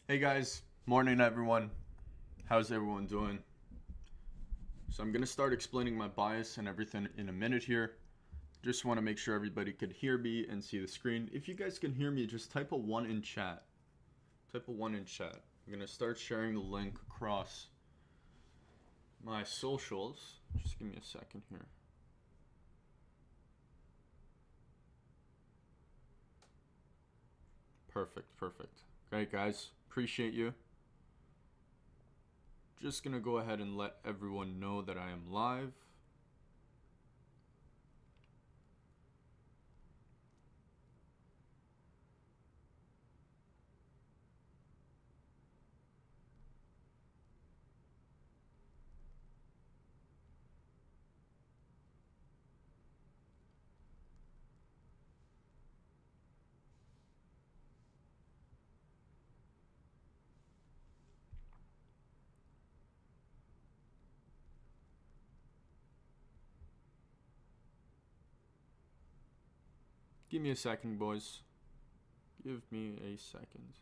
Hey guys, morning everyone. How's everyone doing? So I'm gonna start explaining my bias and everything in a minute here. Just want to make sure everybody could hear me and see the screen. If you guys can hear me, just type a 1 in chat. Type a 1 in chat. I'm gonna start sharing the link across my socials. Just give me a second here. Perfect. Okay guys, appreciate you. Just gonna go ahead and let everyone know that I am live. Give me a second, boys. Give me a second.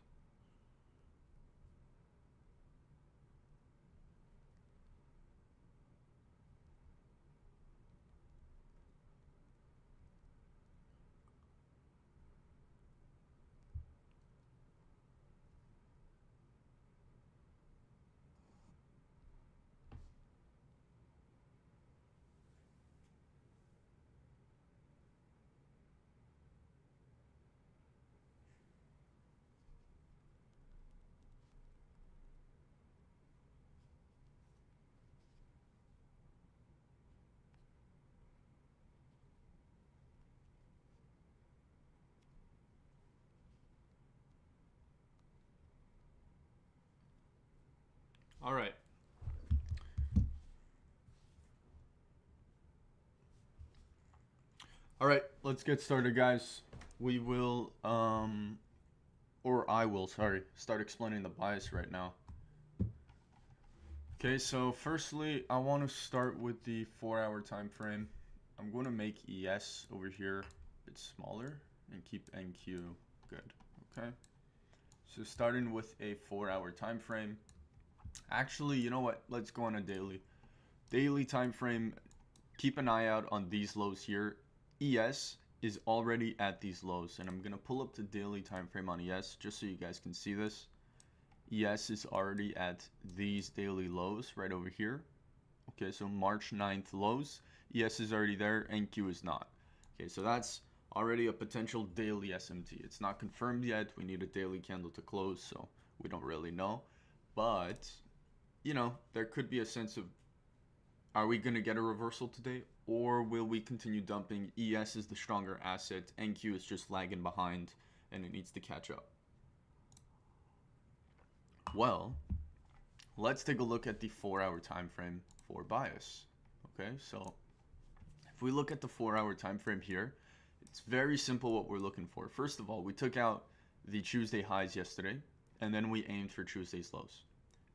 All right. All right, let's get started, guys. We will, or I will, sorry, start explaining the bias right now. Okay, so firstly, I want to start with the 4-hour time frame. I'm going to make ES over here a bit smaller and keep NQ good, okay? So starting with a 4-hour time frame. Actually, you know what? Let's go on a daily. Daily time frame, keep an eye out on these lows here. ES is already at these lows, and I'm gonna pull up the daily time frame on ES just so you guys can see this. ES is already at these daily lows right over here. Okay, so March 9th lows. ES is already there, NQ is not. Okay, so that's already a potential daily SMT. It's not confirmed yet. We need a daily candle to close, so we don't really know. But, you know, there could be a sense of, are we going to get a reversal today, or will we continue dumping? ES is the stronger asset, NQ is just lagging behind, and it needs to catch up. Well, let's take a look at the 4-hour time frame for bias. Okay, so if we look at the 4-hour time frame here, it's very simple what we're looking for. First of all, we took out the Tuesday highs yesterday, and then we aimed for Tuesday's lows.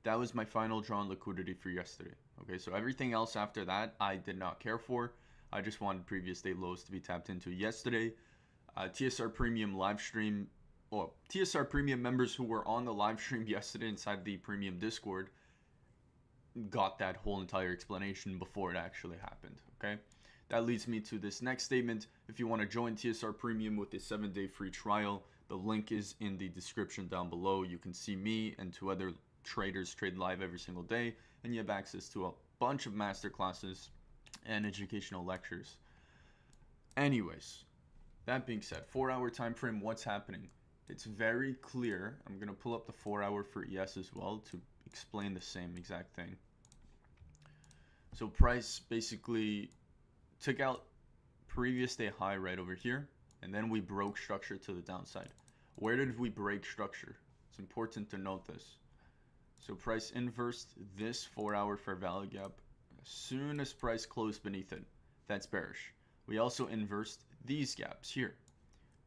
That was my final draw on liquidity for yesterday. Okay, so everything else after that, I did not care for. I just wanted previous day lows to be tapped into yesterday. TSR Premium live stream, or TSR Premium members who were on the live stream yesterday inside the Premium Discord got that whole entire explanation before it actually happened, okay? That leads me to this next statement. If you want to join TSR Premium with a 7-day free trial, the link is in the description down below. You can see me and 2 other traders trade live every single day, and you have access to a bunch of masterclasses and educational lectures. Anyways, that being said, 4-hour time frame, what's happening? It's very clear. I'm going to pull up the 4-hour for ES as well to explain the same exact thing. So price basically took out previous day high right over here, and then we broke structure to the downside. Where did we break structure? It's important to note this. So price inversed this 4-hour fair value gap as soon as price closed beneath it. That's bearish. We also inversed these gaps here.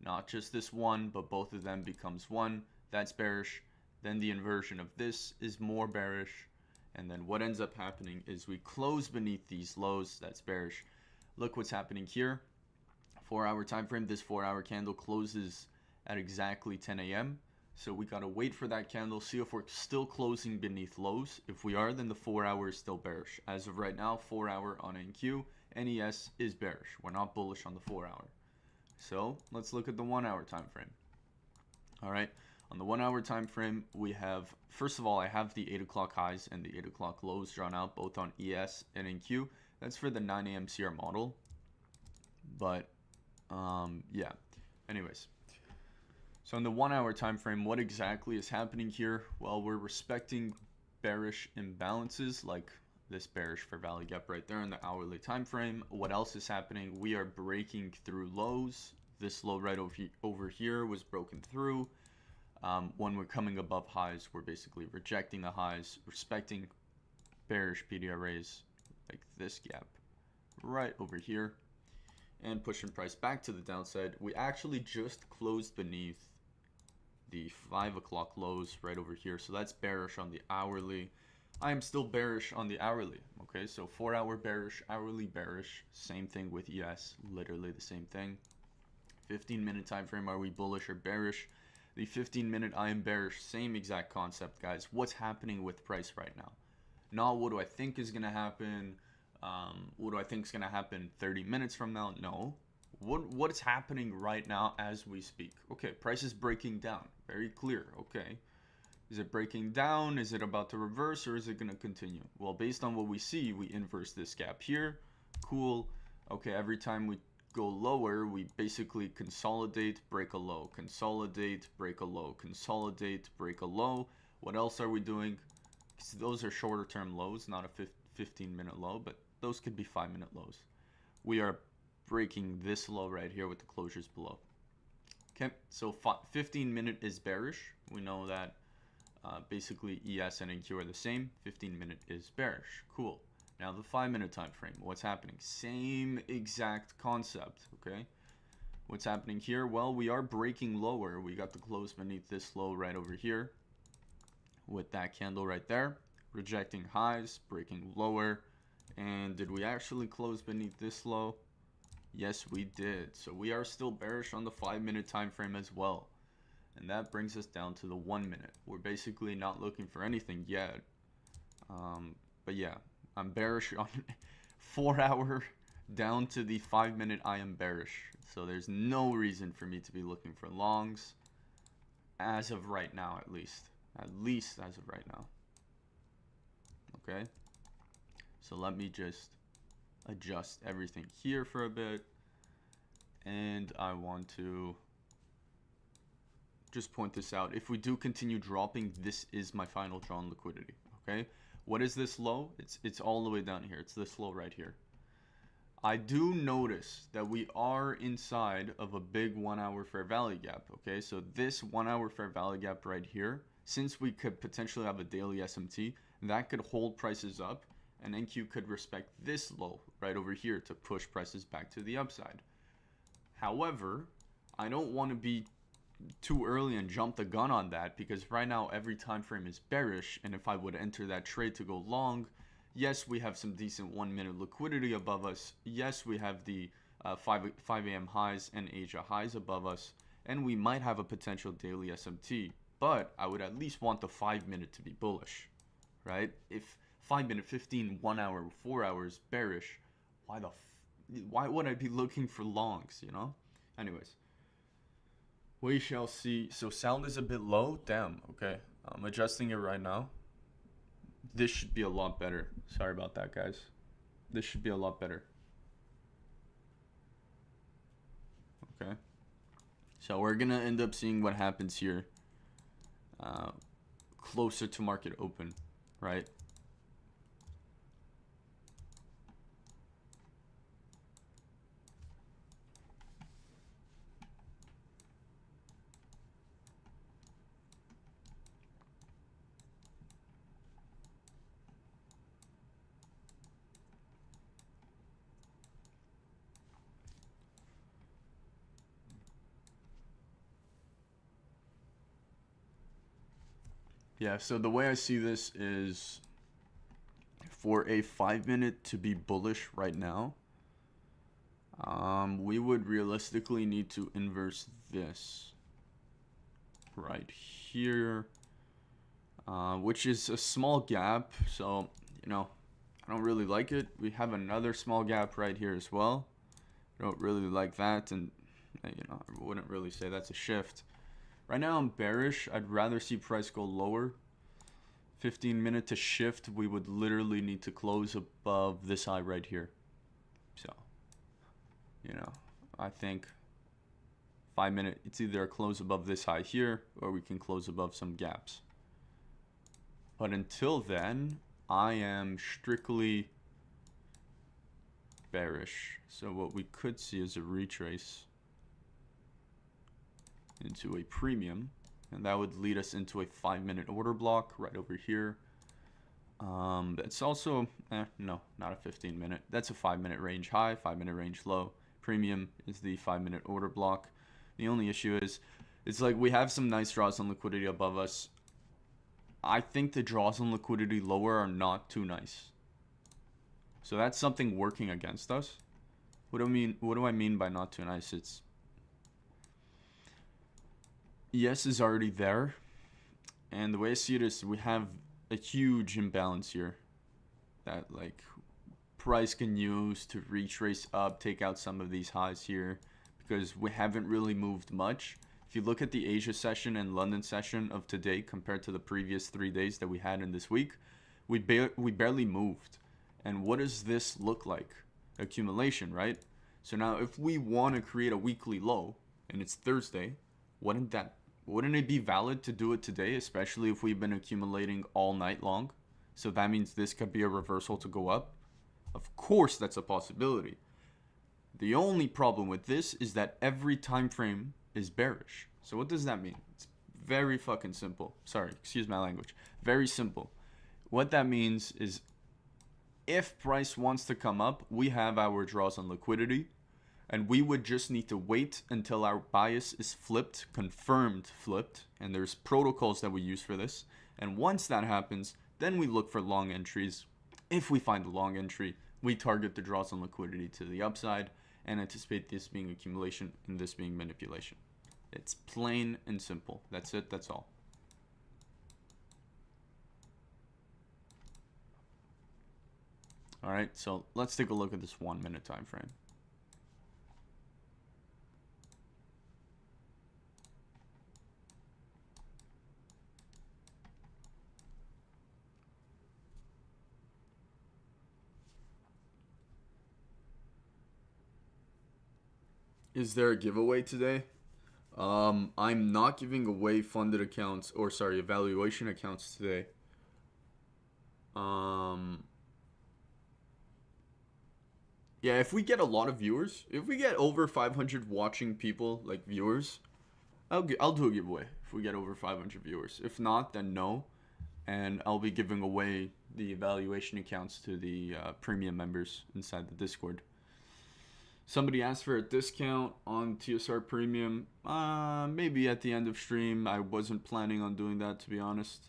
Not just this one, but both of them becomes one. That's bearish. Then the inversion of this is more bearish. And then what ends up happening is we close beneath these lows. That's bearish. Look what's happening here. 4-hour time frame. This 4-hour candle closes at exactly 10 a.m. So we gotta wait for that candle, see if we're still closing beneath lows. If we are, then the 4 hour is still bearish. As of right now, 4 hour on NQ, NES is bearish. We're not bullish on the 4 hour. So let's look at the 1 hour time frame. All right, on the 1 hour time frame, we have, first of all, I have the 8 o'clock highs and the 8 o'clock lows drawn out both on ES and NQ. That's for the 9 a.m. CR model. But yeah, anyways. So in the 1 hour time frame, what exactly is happening here? Well, we're respecting bearish imbalances like this bearish fair value gap right there in the hourly time frame. What else is happening? We are breaking through lows. This low right over here was broken through. When we're coming above highs, we're basically rejecting the highs, respecting bearish PDRAs like this gap right over here, and pushing price back to the downside. We actually just closed beneath the 5 o'clock lows right over here, so that's bearish on the hourly. I am still bearish on the hourly. Okay, so 4 hour bearish, hourly bearish, same thing with ES, literally the same thing. 15-minute time frame, are we bullish or bearish? The 15-minute I am bearish, same exact concept, guys. What's happening with price right now? Not what do I think is going to happen, what do I think is going to happen 30 minutes from now? No. What is happening right now as we speak? Okay, price is breaking down. Very clear. Okay. Is it breaking down? Is it about to reverse, or is it going to continue? Well, based on what we see, we inverse this gap here. Cool. Okay, every time we go lower, we basically consolidate, break a low, consolidate, break a low, consolidate, break a low. What else are we doing? Those are shorter term lows, not a 15-minute low, but those could be 5-minute lows. We are breaking this low right here with the closures below. Okay, so 15-minute is bearish. We know that basically ES and NQ are the same. 15-minute is bearish. Cool. Now the 5-minute time frame, what's happening? Same exact concept, okay? What's happening here? Well, we are breaking lower. We got the close beneath this low right over here with that candle right there, rejecting highs, breaking lower. And did we actually close beneath this low? Yes, we did. So we are still bearish on the 5-minute time frame as well. And that brings us down to the 1 minute. We're basically not looking for anything yet. But yeah, I'm bearish on 4 hour down to the 5-minute. I am bearish. So there's no reason for me to be looking for longs as of right now, at least. At least as of right now. Okay. So let me just adjust everything here for a bit. And I want to just point this out. If we do continue dropping, this is my final drawn liquidity. Okay. What is this low? It's all the way down here. It's this low right here. I do notice that we are inside of a big 1 hour fair value gap. Okay. So this 1 hour fair value gap right here, since we could potentially have a daily SMT, that could hold prices up. And NQ could respect this low right over here to push prices back to the upside. However, I don't want to be too early and jump the gun on that, because right now every time frame is bearish, and if I would enter that trade to go long, yes, we have some decent 1 minute liquidity above us. Yes, we have the 5 a.m. highs and Asia highs above us, and we might have a potential daily SMT, but I would at least want the 5-minute to be bullish, right? If 5-minute, 15, 1 hour, 4 hours bearish, why would I be looking for longs, you know? Anyways, we shall see. So sound is a bit low. Damn. Okay, I'm adjusting it right now. This should be a lot better. Sorry about that, guys. This should be a lot better. Okay, so we're gonna end up seeing what happens here closer to market open, right? Yeah, so the way I see this is for a 5-minute to be bullish right now, we would realistically need to inverse this. right here, which is a small gap. So, you know, I don't really like it. We have another small gap right here as well. I don't really like that, and you know, I wouldn't really say that's a shift. Right now I'm bearish. I'd rather see price go lower. 15-minute to shift, we would literally need to close above this high right here. So, you know, I think 5-minute, it's either a close above this high here, or we can close above some gaps. But until then, I am strictly bearish. So what we could see is a retrace into a premium, and that would lead us into a 5-minute order block right over here. That's also, no, not a 15-minute. That's a 5-minute range high, 5-minute range low. Premium is the 5-minute order block. The only issue is, it's like we have some nice draws on liquidity above us. I think the draws on liquidity lower are not too nice. So that's something working against us. What do I mean by not too nice? It's ES is already there, and the way I see it is we have a huge imbalance here that like price can use to retrace up, take out some of these highs here, because we haven't really moved much. If you look at the Asia session and London session of today compared to the previous 3 days that we had in this week, we barely moved. And what does this look like? Accumulation, right? So now if we want to create a weekly low and it's Thursday, wouldn't it be valid to do it today, especially if we've been accumulating all night long? So that means this could be a reversal to go up. Of course, that's a possibility. The only problem with this is that every time frame is bearish. So what does that mean? It's very fucking simple. Sorry, excuse my language. Very simple. What that means is if price wants to come up, we have our draws on liquidity, and we would just need to wait until our bias is flipped, confirmed flipped, and there's protocols that we use for this. And once that happens, then we look for long entries. If we find a long entry, we target the draws on liquidity to the upside and anticipate this being accumulation and this being manipulation. It's plain and simple. That's it. That's all. All right, so let's take a look at this 1-minute time frame. Is there a giveaway today? I'm not giving away funded accounts, or sorry, evaluation accounts today. Yeah, if we get a lot of viewers, if we get over 500 watching people, like viewers, I'll do a giveaway if we get over 500 viewers. If not, then no. And I'll be giving away the evaluation accounts to the premium members inside the Discord. Somebody asked for a discount on TSR Premium. Maybe at the end of stream. I wasn't planning on doing that, to be honest.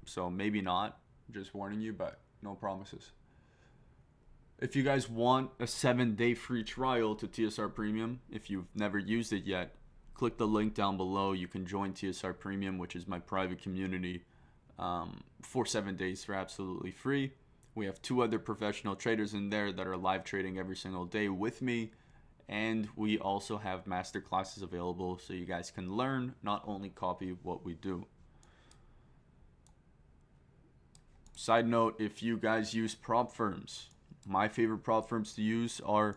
So maybe not. Just warning you, but no promises. If you guys want a 7-day free trial to TSR Premium, if you've never used it yet, click the link down below. You can join TSR Premium, which is my private community, for 7 days for absolutely free. We have 2 other professional traders in there that are live trading every single day with me. And we also have master classes available so you guys can learn, not only copy what we do. Side note, if you guys use prop firms, my favorite prop firms to use are,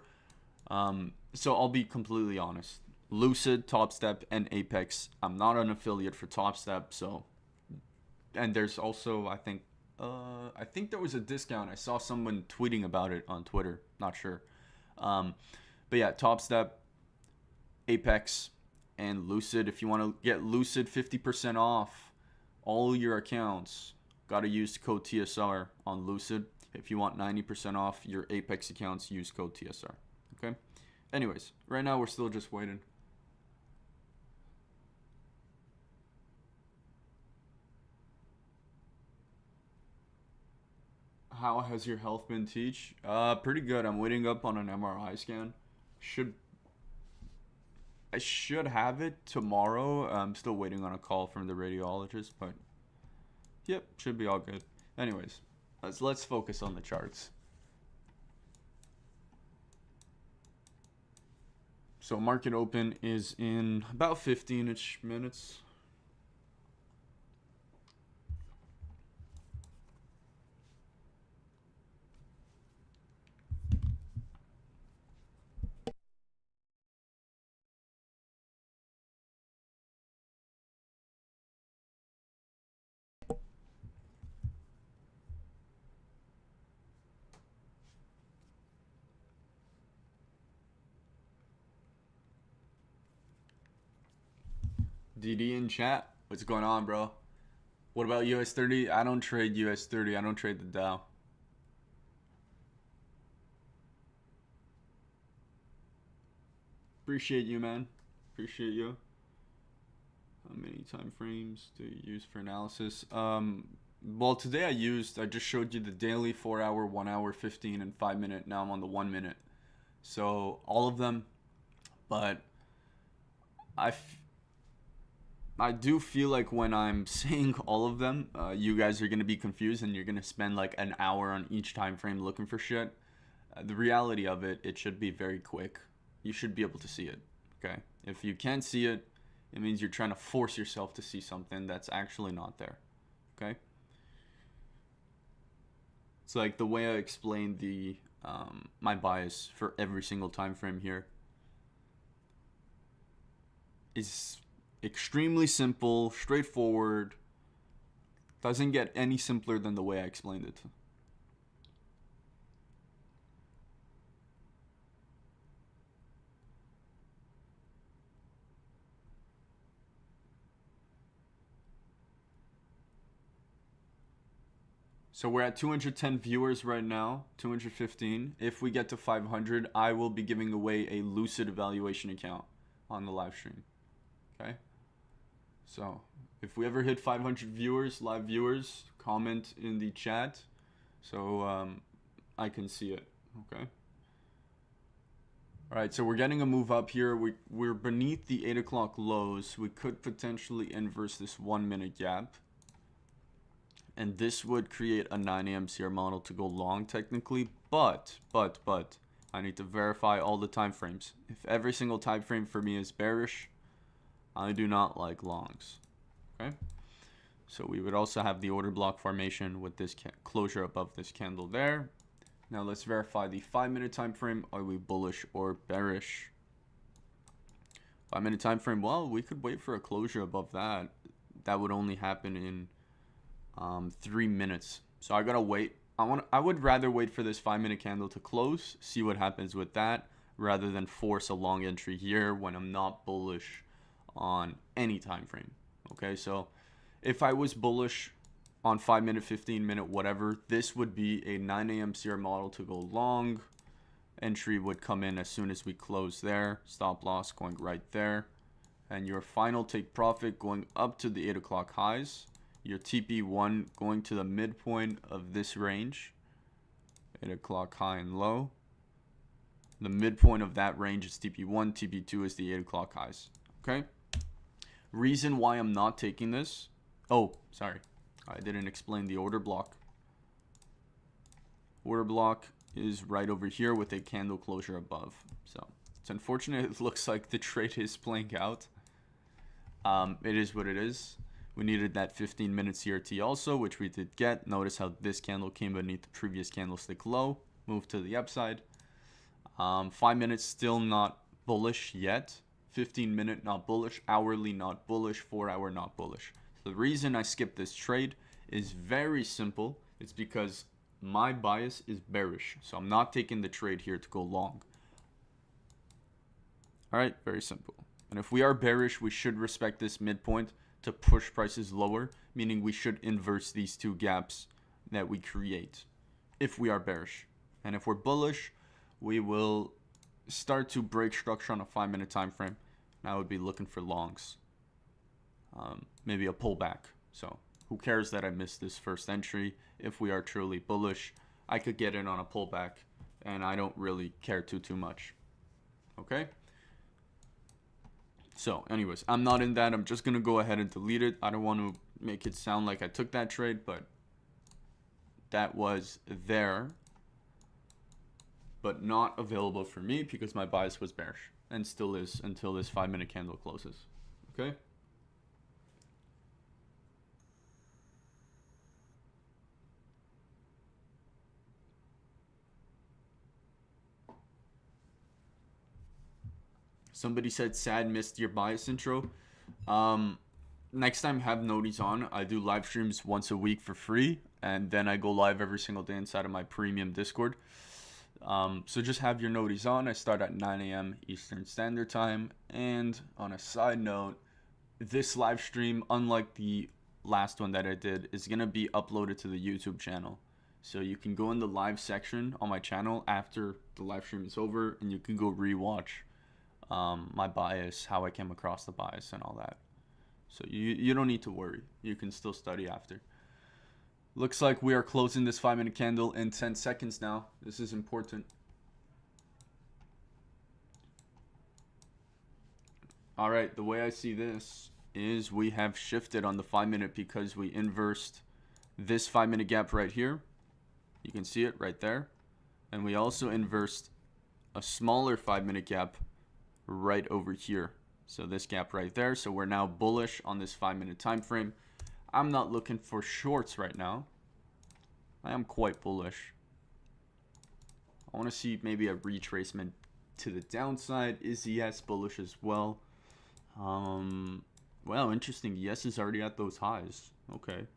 so I'll be completely honest, Lucid, TopStep, and Apex. I'm not an affiliate for TopStep, so, and there's also, I think there was a discount. I saw someone tweeting about it on Twitter. Not sure. But yeah, TopStep, Apex, and Lucid. If you want to get Lucid 50% off all your accounts, got to use code TSR on Lucid. If you want 90% off your Apex accounts, use code TSR. Okay? Anyways, right now we're still just waiting. How has your health been, Teach? Pretty good. I'm waiting up on an MRI scan. I should have it tomorrow. I'm still waiting on a call from the radiologist, but yep, should be all good. Anyways, let's focus on the charts. So market open is in about 15-ish minutes. DD in chat, what's going on, bro? What about US30? I don't trade US30. I don't trade the Dow. Appreciate you, man. Appreciate you. How many time frames do you use for analysis? Well, today I just showed you the daily 4 hour, 1 hour, 15, and 5 minute. Now I'm on the 1 minute. So all of them, but I do feel like when I'm saying all of them, you guys are going to be confused and you're going to spend like an hour on each time frame looking for shit. The reality of it, it should be very quick. You should be able to see it, okay? If you can't see it, it means you're trying to force yourself to see something that's actually not there, okay? It's like the way I explained the my bias for every single time frame here is extremely simple, straightforward. Doesn't get any simpler than the way I explained it. So we're at 210 viewers right now, 215. If we get to 500, I will be giving away a Lucid evaluation account on the live stream. Okay? So if we ever hit 500 viewers, live viewers, comment in the chat so I can see it. Okay? All right, so we're getting a move up here. We're beneath the 8 o'clock lows. We could potentially inverse this 1 minute gap. And this would create a 9 a.m. CR model to go long technically, but I need to verify all the time frames. If every single time frame for me is bearish, I do not like longs. Okay? So we would also have the order block formation with this closure above this candle there. Now let's verify the 5-minute time frame. Are we bullish or bearish? 5-minute time frame, well, we could wait for a closure above that. That would only happen in 3 minutes. So I gotta wait. I would rather wait for this 5-minute candle to close, see what happens with that, rather than force a long entry here when I'm not bullish on any time frame. Okay, so if I was bullish on 5-minute, 15-minute, whatever, this would be a 9 a.m. CR model to go long. Entry would come in as soon as we close there. Stop loss going right there. And your final take profit going up to the 8 o'clock highs. Your TP1 going to the midpoint of this range. 8 o'clock high and low. The midpoint of that range is TP1. TP2 is the 8 o'clock highs. Okay? Reason why I'm not taking this. Oh, sorry. I didn't explain the order block. Order block is right over here with a candle closure above. So it's unfortunate. It looks like the trade is playing out. It is what it is. We needed that 15-minute CRT also, which we did get. Notice how this candle came beneath the previous candlestick low. Moved to the upside. 5 minutes still not bullish yet. 15-minute not bullish. Hourly not bullish. 4 hour not bullish. The reason I skipped this trade is very simple. It's because my bias is bearish. So I'm not taking the trade here to go long. All right, very simple. And if we are bearish, we should respect this midpoint to push prices lower, meaning we should inverse these two gaps that we create if we are bearish. And if we're bullish, we will start to break structure on a 5-minute time frame. And I would be looking for longs. Maybe a pullback. So who cares that I missed this first entry? If we are truly bullish, I could get in on a pullback and I don't really care too much. Okay? So anyways, I'm not in that. I'm just going to go ahead and delete it. I don't want to make it sound like I took that trade, but that was there, but not available for me because my bias was bearish and still is until this 5-minute candle closes. Okay. Somebody said, sad, missed your bias intro. Next time, have noties on. I do live streams once a week for free, and then I go live every single day inside of my premium Discord. So just have your noties on. I start at 9 a.m. Eastern Standard Time. And on a side note, this live stream, unlike the last one that I did, is going to be uploaded to the YouTube channel. So you can go in the live section on my channel after the live stream is over, and you can go rewatch my bias, how I came across the bias and all that. So you don't need to worry. You can still study after. Looks like we are closing this 5-minute candle in 10 seconds now. This is important. All right, the way I see this is we have shifted on the 5-minute because we inversed this 5-minute gap right here. You can see it right there. And we also inversed a smaller 5-minute gap right over here. So this gap right there. So we're now bullish on this 5-minute time frame. I'm not looking for shorts right now. I am quite bullish. I want to see maybe a retracement to the downside. Is ES bullish as well? Well, interesting. ES is already at those highs. Okay.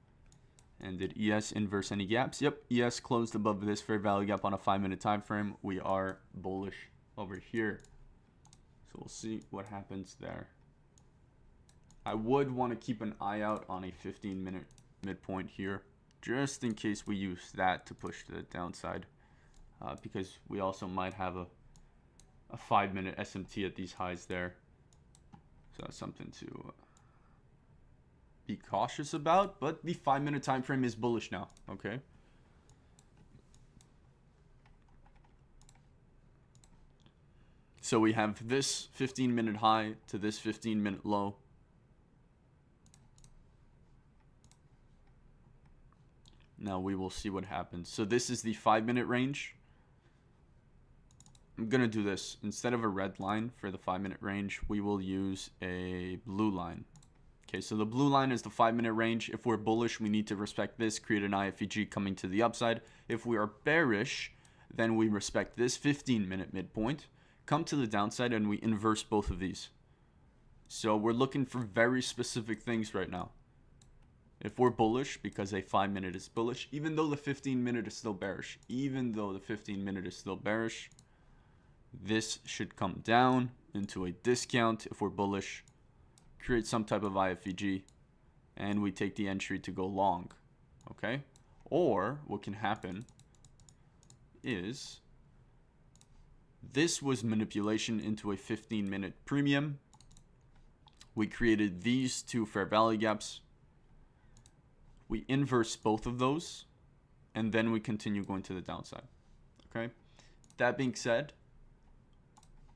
And did ES inverse any gaps? Yep. ES closed above this fair value gap on a 5-minute time frame. We are bullish over here. So we'll see what happens there. I would want to keep an eye out on a 15-minute midpoint here, just in case we use that to push to the downside, because we also might have a 5-minute SMT at these highs there. So that's something to be cautious about, but the 5-minute time frame is bullish now, okay? So we have this 15-minute high to this 15-minute low. Now we will see what happens. So this is the 5-minute range. I'm going to do this. Instead of a red line for the 5-minute range, we will use a blue line. Okay, so the blue line is the 5-minute range. If we're bullish, we need to respect this, create an IFEG coming to the upside. If we are bearish, then we respect this 15-minute midpoint, come to the downside, and we inverse both of these. So we're looking for very specific things right now. If we're bullish, because a 5-minute is bullish, even though the 15-minute is still bearish, this should come down into a discount if we're bullish, create some type of IFEG, and we take the entry to go long, okay? Or what can happen is this was manipulation into a 15-minute premium. We created these two fair value gaps. We inverse both of those, and then we continue going to the downside, okay? That being said,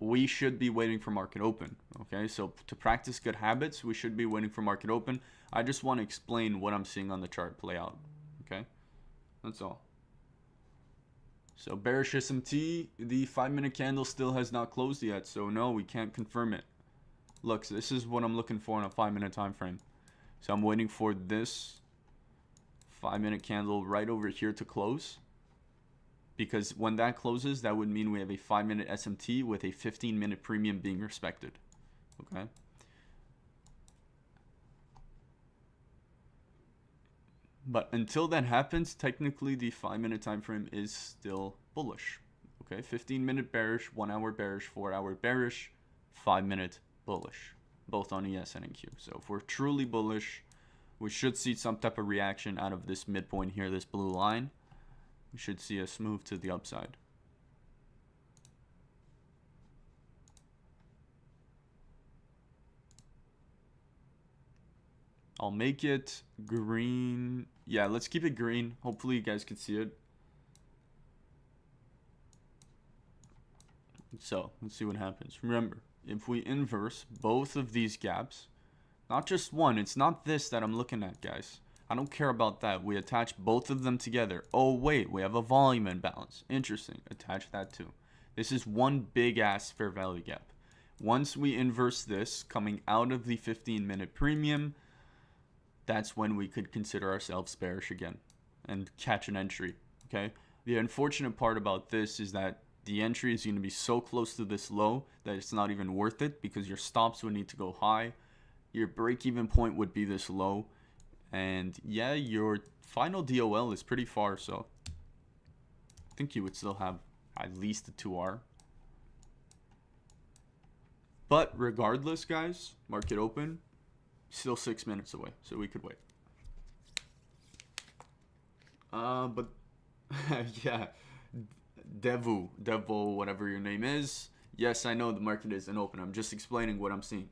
we should be waiting for market open, okay? So to practice good habits, we should be waiting for market open. I just want to explain what I'm seeing on the chart play out, okay? That's all. So bearish SMT, the 5-minute candle still has not closed yet, so no, we can't confirm it. Look, so this is what I'm looking for in a 5-minute time frame. So I'm waiting for this 5-minute candle right over here to close, because when that closes, that would mean we have a 5-minute SMT with a 15-minute premium being respected, okay? But until that happens, technically the 5-minute time frame is still bullish, okay? 15-minute bearish, 1-hour bearish, 4-hour bearish, 5-minute bullish, both on ES and NQ. So if we're truly bullish, we should see some type of reaction out of this midpoint here, this blue line. We should see us move to the upside. I'll make it green. Yeah, let's keep it green. Hopefully you guys can see it. So let's see what happens. Remember, if we inverse both of these gaps, not just one, it's not this that I'm looking at, guys. I don't care about that. We attach both of them together. Oh, wait, we have a volume imbalance. Interesting. Attach that too. This is one big ass fair value gap. Once we inverse this coming out of the 15-minute premium, that's when we could consider ourselves bearish again and catch an entry. Okay. The unfortunate part about this is that the entry is going to be so close to this low that it's not even worth it, because your stops would need to go high. Your break-even point would be this low. And yeah, your final DOL is pretty far, so I think you would still have at least a 2R. But regardless, guys, market open, still 6 minutes away, so we could wait. But yeah, Devo, whatever your name is. Yes, I know the market isn't open. I'm just explaining what I'm seeing.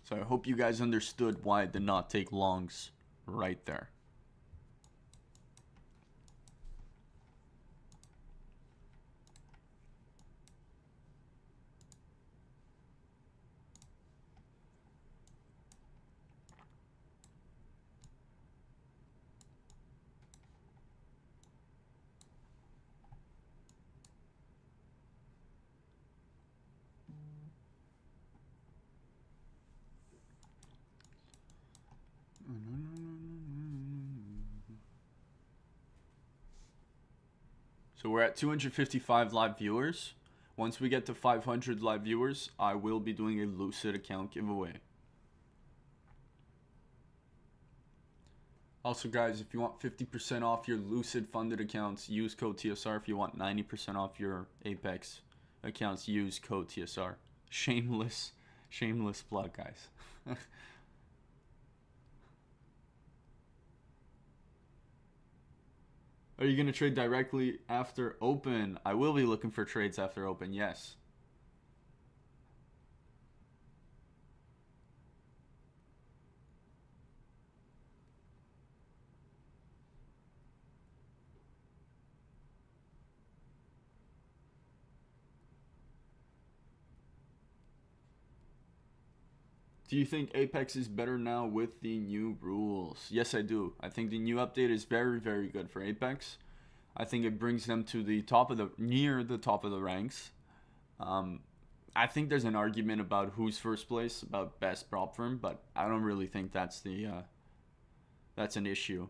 So I hope you guys understood why I did not take longs right there. So we're at 255 live viewers. Once we get to 500 live viewers, I will be doing a Lucid account giveaway. Also, guys, if you want 50% off your Lucid funded accounts, use code TSR. If you want 90% off your Apex accounts, use code TSR. Shameless plug, guys. Are you going to trade directly after open? I will be looking for trades after open, yes. Do you think Apex is better now with the new rules? Yes, I do. I think the new update is very, very good for Apex. I think it brings them to the top of the, near the top of the ranks. I think there's an argument about who's first place, about best prop firm, but I don't really think that's an issue.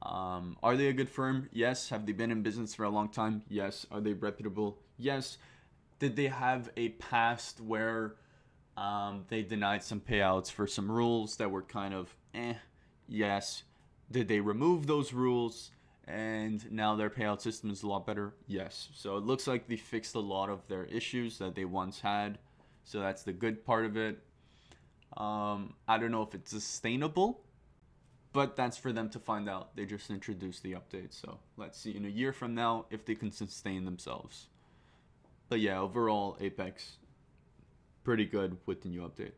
Are they a good firm? Yes. Have they been in business for a long time? Yes. Are they reputable? Yes. Did they have a past where they denied some payouts for some rules that were kind of yes. Did they remove those rules and now their payout system is a lot better? Yes. So it looks like they fixed a lot of their issues that they once had, so that's the good part of it. I don't know if it's sustainable, but that's for them to find out. They just introduced the update, so let's see in a year from now if they can sustain themselves. But yeah, overall Apex pretty good with the new update.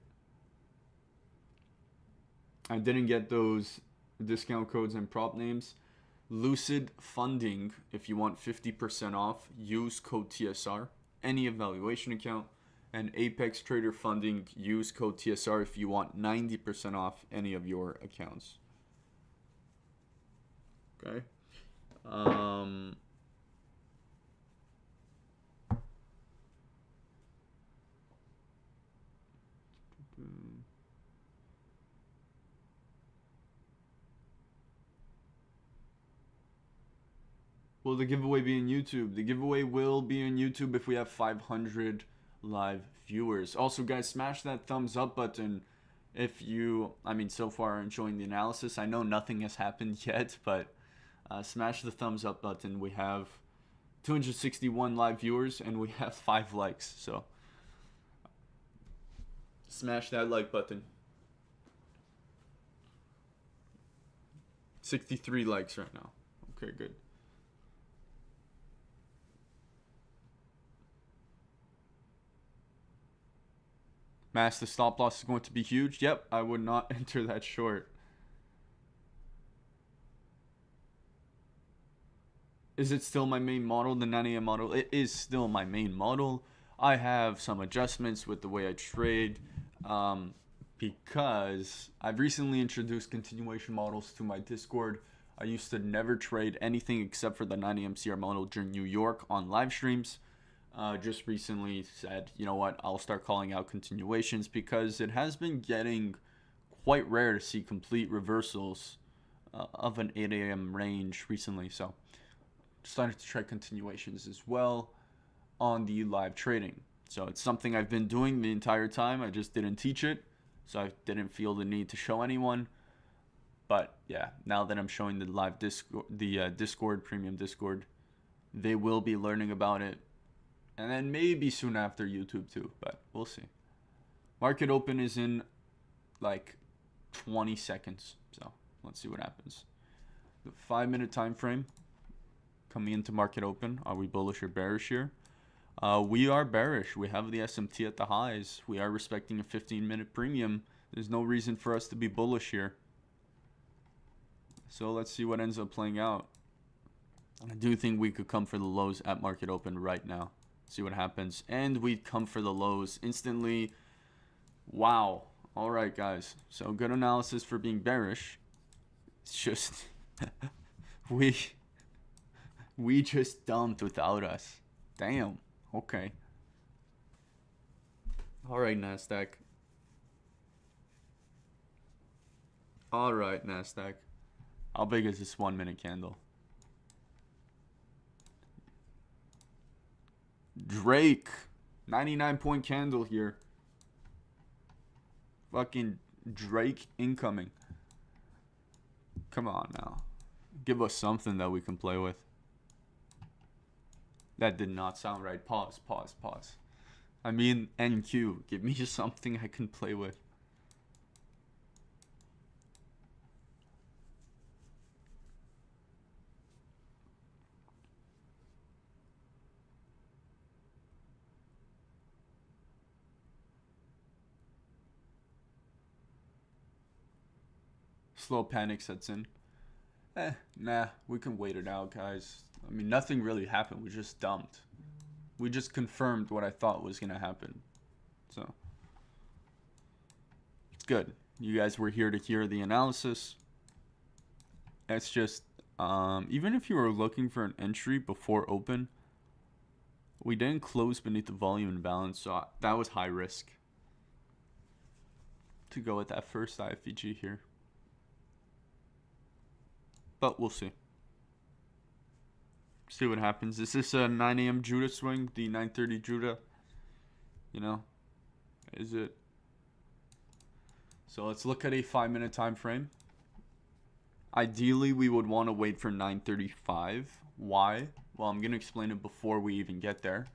I didn't get those discount codes and prop names. Lucid Funding, if you want 50% off, use code TSR. Any evaluation account. And Apex Trader Funding, use code TSR if you want 90% off any of your accounts. Okay. Will the giveaway be on YouTube? The giveaway will be on YouTube if we have 500 live viewers. Also, guys, smash that thumbs up button if you, so far are enjoying the analysis. I know nothing has happened yet, but smash the thumbs up button. We have 261 live viewers and we have 5 likes, so smash that like button. 63 likes right now. Okay, good. Mass, the stop loss is going to be huge. Yep, I would not enter that short. Is it still my main model, the 9 a.m. model? It is still my main model. I have some adjustments with the way I trade, because I've recently introduced continuation models to my Discord. I used to never trade anything except for the 9 a.m. CR model during New York on live streams. Just recently said, you know what, I'll start calling out continuations because it has been getting quite rare to see complete reversals of an 8 a.m. range recently. So started to try continuations as well on the live trading. So it's something I've been doing the entire time. I just didn't teach it, so I didn't feel the need to show anyone. But yeah, now that I'm showing the live Discord, the Discord, premium Discord, they will be learning about it. And then maybe soon after YouTube too, but we'll see. Market open is in like 20 seconds. So let's see what happens. The 5-minute time frame coming into market open. Are we bullish or bearish here? We are bearish. We have the SMT at the highs. We are respecting a 15-minute premium. There's no reason for us to be bullish here. So let's see what ends up playing out. I do think we could come for the lows at market open right now. See what happens. And we come for the lows instantly. Wow. All right, guys. So good analysis for being bearish. It's just we just dumped without us. Damn. Okay. All right, NASDAQ. All right, NASDAQ. How big is this 1-minute candle? Drake. 99-point candle here. Fucking Drake incoming. Come on now. Give us something that we can play with. That did not sound right. Pause, pause, pause. I mean, NQ. Give me just something I can play with. Slow panic sets in. Nah, we can wait it out, guys. I mean, nothing really happened. We just dumped. We just confirmed what I thought was going to happen. So, it's good. You guys were here to hear the analysis. It's just, even if you were looking for an entry before open, we didn't close beneath the volume imbalance, so that was high risk to go with that first IFVG here. But we'll see. See what happens. Is this a 9 a.m. Judah swing? The 9:30 Judah? You know? Is it? So let's look at a 5-minute time frame. Ideally, we would want to wait for 9:35. Why? Well, I'm going to explain it before we even get there.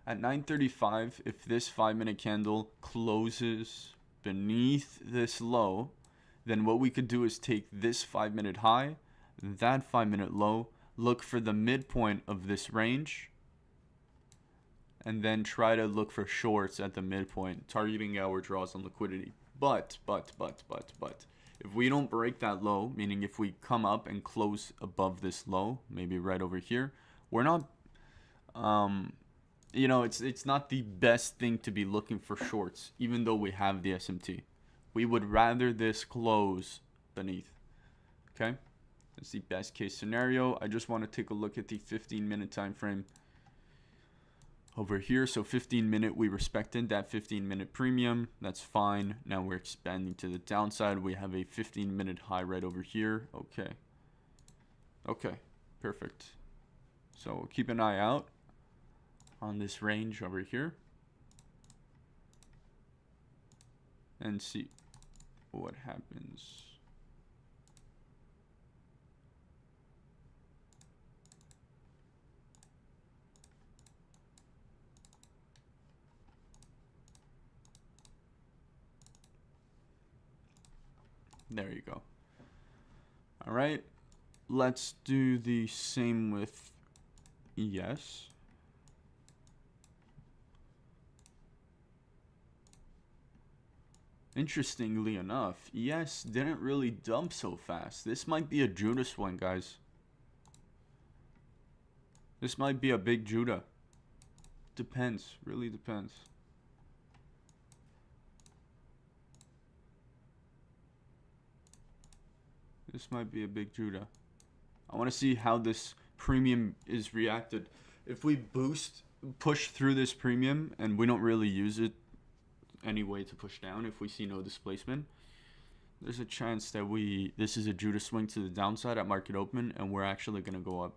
At 9:35, if this 5-minute candle closes beneath this low, then what we could do is take this 5-minute high, that 5-minute low, look for the midpoint of this range, and then try to look for shorts at the midpoint, targeting our draws on liquidity. But, if we don't break that low, meaning if we come up and close above this low, maybe right over here, we're not, you know, it's not the best thing to be looking for shorts, even though we have the SMT. We would rather this close beneath. Okay? That's the best case scenario. I just want to take a look at the 15-minute time frame over here. So 15-minute, we respected that 15-minute premium. That's fine. Now we're expanding to the downside. We have a 15-minute high right over here. Okay. Okay. Perfect. So we'll keep an eye out on this range over here and see what happens. There you go. All right, let's do the same with ES. Interestingly enough, ES didn't really dump so fast. This might be a Judas one, guys. This might be a big Judah. Depends. Really depends. This might be a big Judah. I want to see how this premium is reacted. If we push through this premium, and we don't really use it anyway to push down, if we see no displacement, there's a chance that this is a Judah swing to the downside at market open, and we're actually going to go up.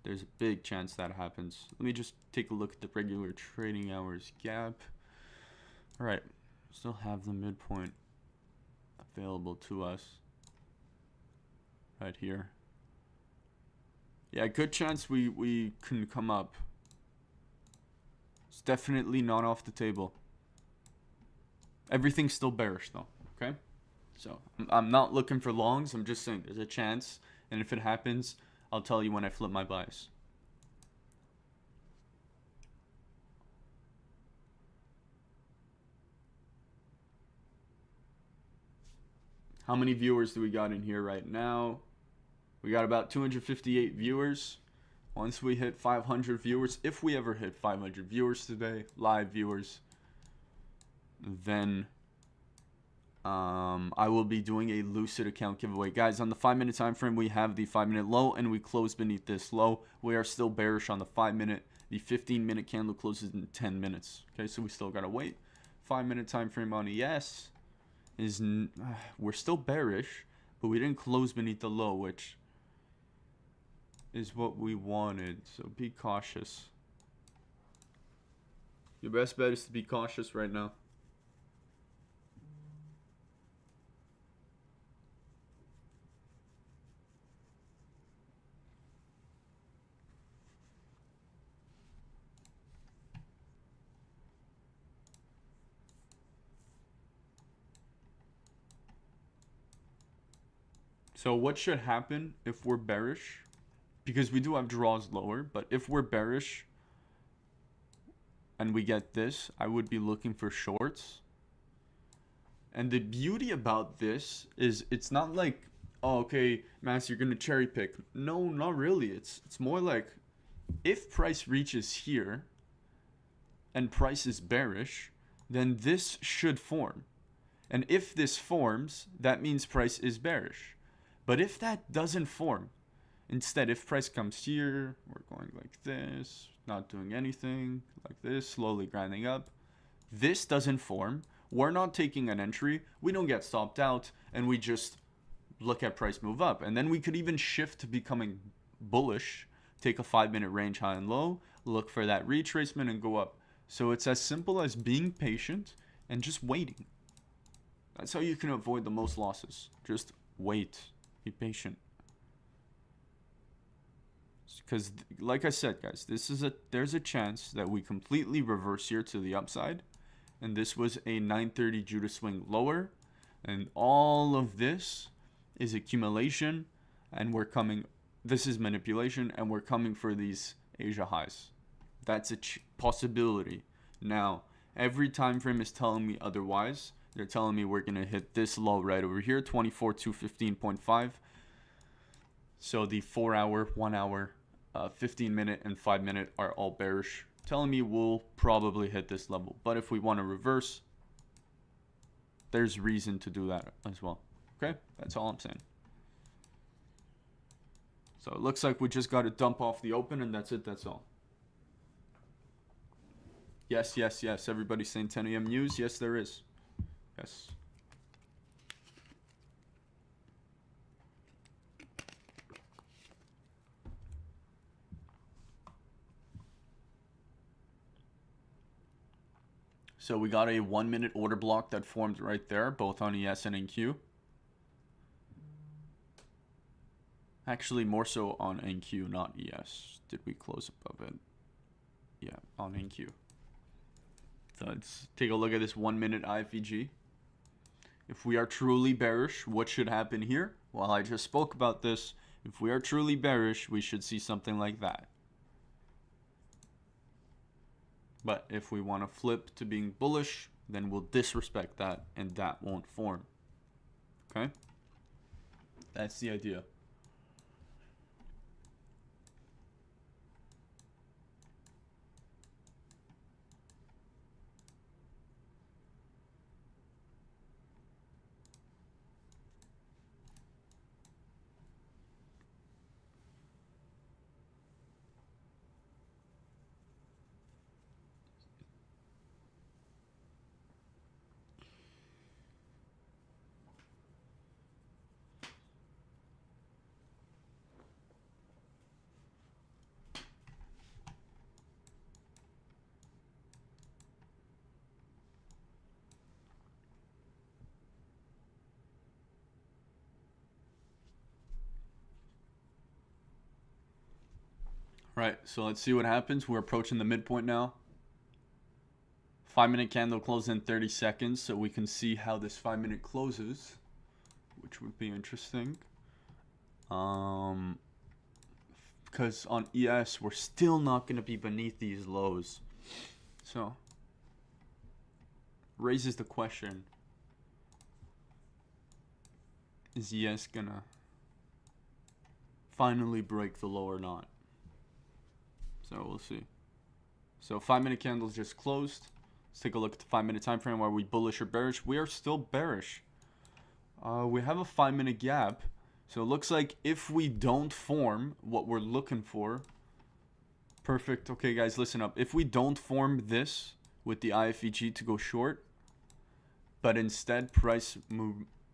There's a big chance that happens. Let me just take a look at the regular trading hours gap. All right, still have the midpoint available to us right here. Yeah, good chance we can come up. It's definitely not off the table. Everything's still bearish though, okay? So I'm not looking for longs. I'm just saying there's a chance, and if it happens, I'll tell you when I flip my bias. How many viewers do we got in here right now? We got about 258 viewers. Once we hit 500 viewers, if we ever hit 500 viewers today, live viewers, then I will be doing a Lucid account giveaway. Guys, on the 5-minute time frame, we have the 5-minute low, and we close beneath this low. We are still bearish on the 5-minute. The 15-minute candle closes in 10 minutes. Okay, so we still got to wait. 5-minute time frame on ES is, we're still bearish, but we didn't close beneath the low, which is what we wanted. So be cautious. Your best bet is to be cautious right now. So what should happen if we're bearish? Because we do have draws lower, but if we're bearish and we get this, I would be looking for shorts. And the beauty about this is it's not like, oh, okay, Mass, you're going to cherry pick. No, not really. It's more like if price reaches here and price is bearish, then this should form. And if this forms, that means price is bearish. But if that doesn't form, instead, if price comes here, we're going like this, not doing anything, like this, slowly grinding up. This doesn't form. We're not taking an entry. We don't get stopped out, and we just look at price move up. And then we could even shift to becoming bullish, take a 5-minute range high and low, look for that retracement and go up. So it's as simple as being patient and just waiting. That's how you can avoid the most losses. Just wait. Be patient. Because, like I said, guys, there's a chance that we completely reverse here to the upside. And this was a 930 Judah swing lower. And all of this is accumulation. And we're coming, this is manipulation. And we're coming for these Asia highs. That's a possibility. Now, every time frame is telling me otherwise. They're telling me we're going to hit this low right over here, 24,215.5. So the 4-hour, 1-hour, 15-minute, and 5-minute are all bearish, telling me we'll probably hit this level. But if we want to reverse, there's reason to do that as well. Okay, that's all I'm saying. So it looks like we just got to dump off the open, and that's it. That's all. Yes, yes, yes. Everybody's saying 10 a.m. news. Yes, there is. Yes. So we got a 1-minute order block that formed right there, both on ES and NQ. Actually, more so on NQ, not ES. Did we close above it? Yeah, on NQ. So let's take a look at this 1-minute IFEG. If we are truly bearish, what should happen here? Well, I just spoke about this. If we are truly bearish, we should see something like that. But if we want to flip to being bullish, then we'll disrespect that, and that won't form. Okay? That's the idea. right, so let's see what happens. We're approaching the midpoint now. 5-minute candle close in 30 seconds, so we can see how this 5-minute closes, which would be interesting. Because on ES, we're still not going to be beneath these lows. So, raises the question, is ES going to finally break the low or not? So, we'll see. So, 5-minute candles just closed. Let's take a look at the 5-minute time frame. Are we bullish or bearish? We are still bearish. We have a 5-minute gap. So it looks like if we don't form what we're looking for, perfect. Okay, guys, listen up. If we don't form this with the IFEG to go short, but instead price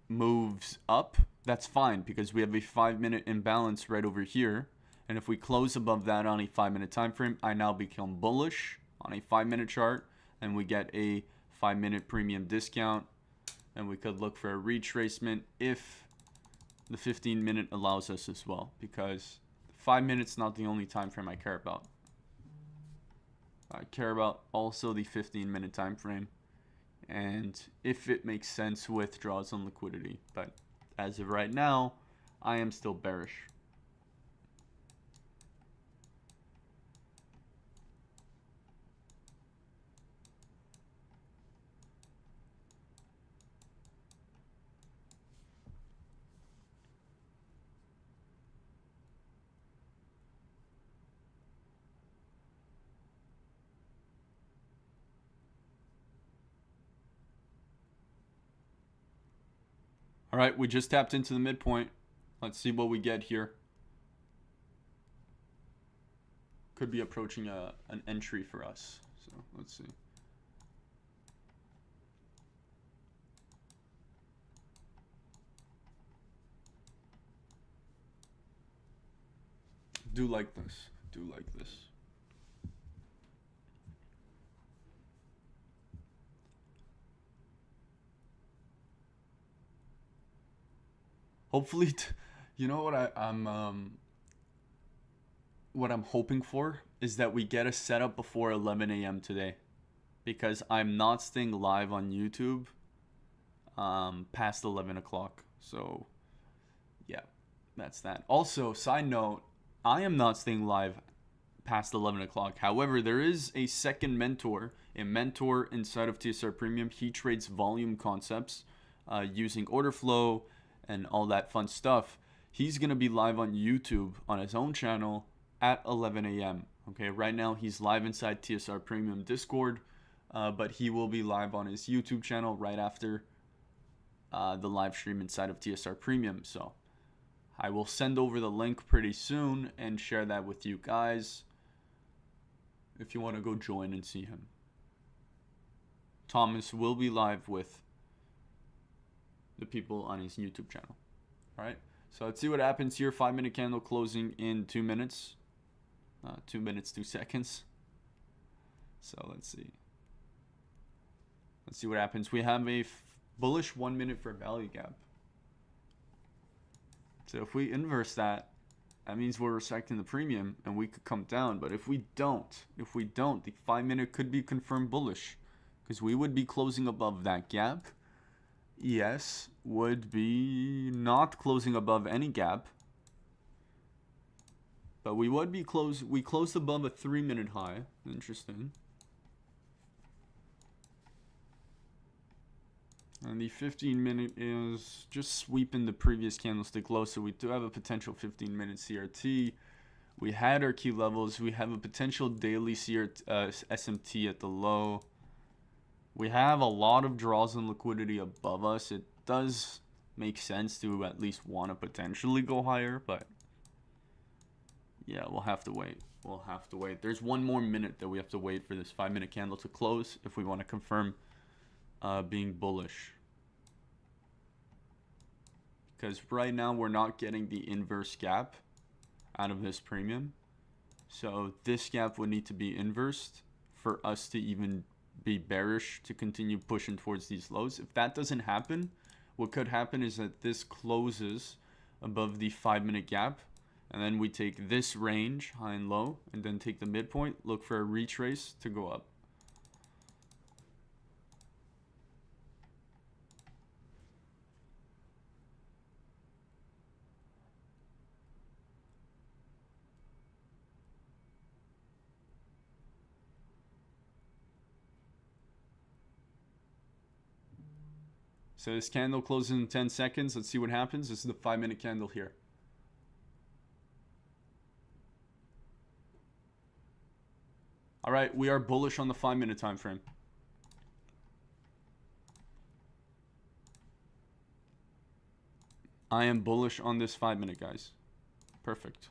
moves up, that's fine because we have a 5-minute imbalance right over here. And if we close above that on a 5-minute time frame, I now become bullish on a 5-minute chart, and we get a 5-minute premium discount, and we could look for a retracement if the 15-minute allows us as well, because 5 minutes not the only time frame I care about. I care about also the 15-minute time frame, and if it makes sense with draws on liquidity. But as of right now, I am still bearish. All right, we just tapped into the midpoint. Let's see what we get here. Could be approaching an entry for us. So let's see. Do like this. Do like this. Hopefully, you know what what I'm hoping for is that we get a setup before 11 a.m. today, because I'm not staying live on YouTube past 11 o'clock. So yeah, that's that. Also, side note, I am not staying live past 11 o'clock. However, there is a second mentor, a mentor inside of TSR Premium. He trades volume concepts using order flow and all that fun stuff. He's going to be live on YouTube on his own channel at 11 a.m. Okay, right now he's live inside TSR Premium Discord, but he will be live on his YouTube channel right after the live stream inside of TSR Premium. So I will send over the link pretty soon and share that with you guys if you want to go join and see him. Thomas will be live with the people on his YouTube channel. All right, so let's see what happens here. 5-minute candle closing in 2 minutes. 2 minutes, 2 seconds. So let's see. Let's see what happens. We have a bullish 1 minute for value gap. So if we inverse that, that means we're respecting the premium and we could come down. But if we don't, the 5-minute could be confirmed bullish, because we would be closing above that gap. ES would be not closing above any gap, but we would be we closed above a 3-minute high. Interesting. And the 15-minute is just sweeping the previous candlestick low, so we do have a potential 15-minute CRT. We had our key levels. We have a potential daily SMT at the low. We have a lot of draws and liquidity above us. It does make sense to at least want to potentially go higher, but yeah, we'll have to wait. We'll have to wait. There's 1 more minute that we have to wait for this 5-minute candle to close if we want to confirm being bullish. Because right now we're not getting the inverse gap out of this premium. So this gap would need to be inversed for us to even be bearish to continue pushing towards these lows. If that doesn't happen, what could happen is that this closes above the 5-minute gap, And then we take this range, high and low, and then take the midpoint, look for a retrace to go up. So this candle closes in 10 seconds. Let's see what happens. This is the 5-minute candle here. All right, we are bullish on the 5-minute time frame. I am bullish on this 5-minute, guys. Perfect.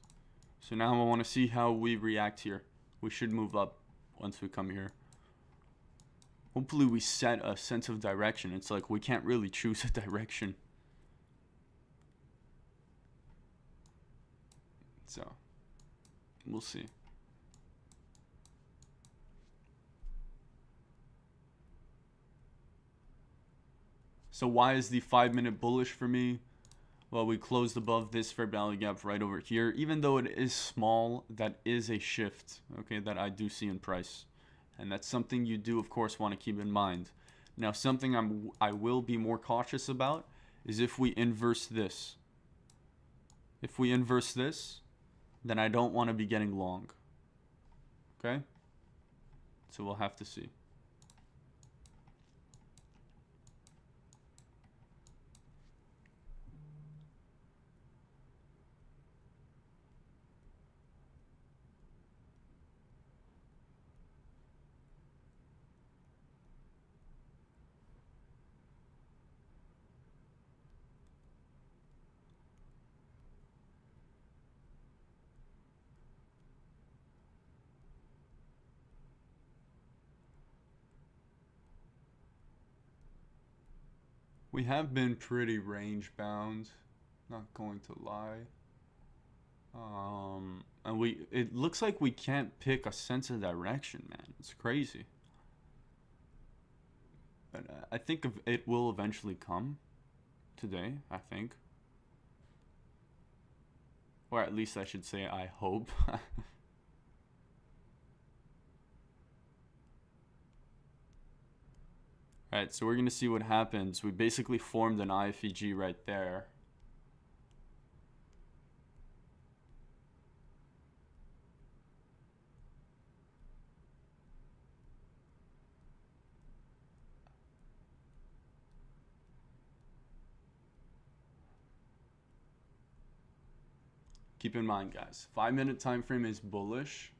So now I want to see how we react here. We should move up once we come here. Hopefully we set a sense of direction. It's like we can't really choose a direction. So, we'll see. So why is the 5-minute bullish for me? Well, we closed above this fair value gap right over here. Even though it is small, that is a shift, okay, that I do see in price. And that's something you do, of course, want to keep in mind. Now, something I will be more cautious about is if we inverse this. If we inverse this, then I don't want to be getting long. Okay? So we'll have to see. We have been pretty range bound, not going to lie. And it looks like we can't pick a sense of direction, man. It's crazy. But I think it will eventually come today, I think. Or at least I should say I hope. Alright, so we're going to see what happens. We basically formed an IFEG right there. Keep in mind, guys, 5-minute time frame is bullish.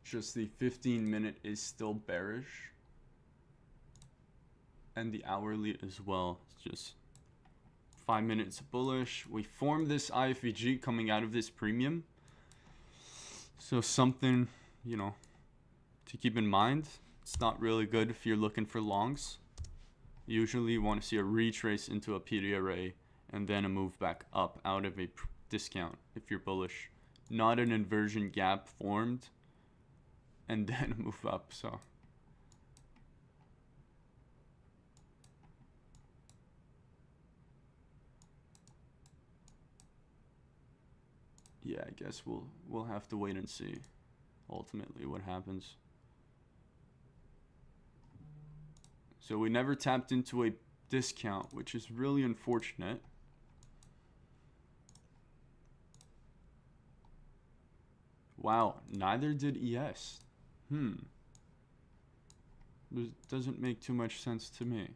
Just the 15-minute is still bearish. And the hourly as well. It's just 5 minutes bullish. We formed this IFEG coming out of this premium. So something, you know, to keep in mind. It's not really good if you're looking for longs. Usually you want to see a retrace into a PD array and then a move back up out of a discount if you're bullish. Not an inversion gap formed and then a move up. So yeah, I guess we'll have to wait and see ultimately what happens. So we never tapped into a discount, which is really unfortunate. Wow, neither did ES. This doesn't make too much sense to me.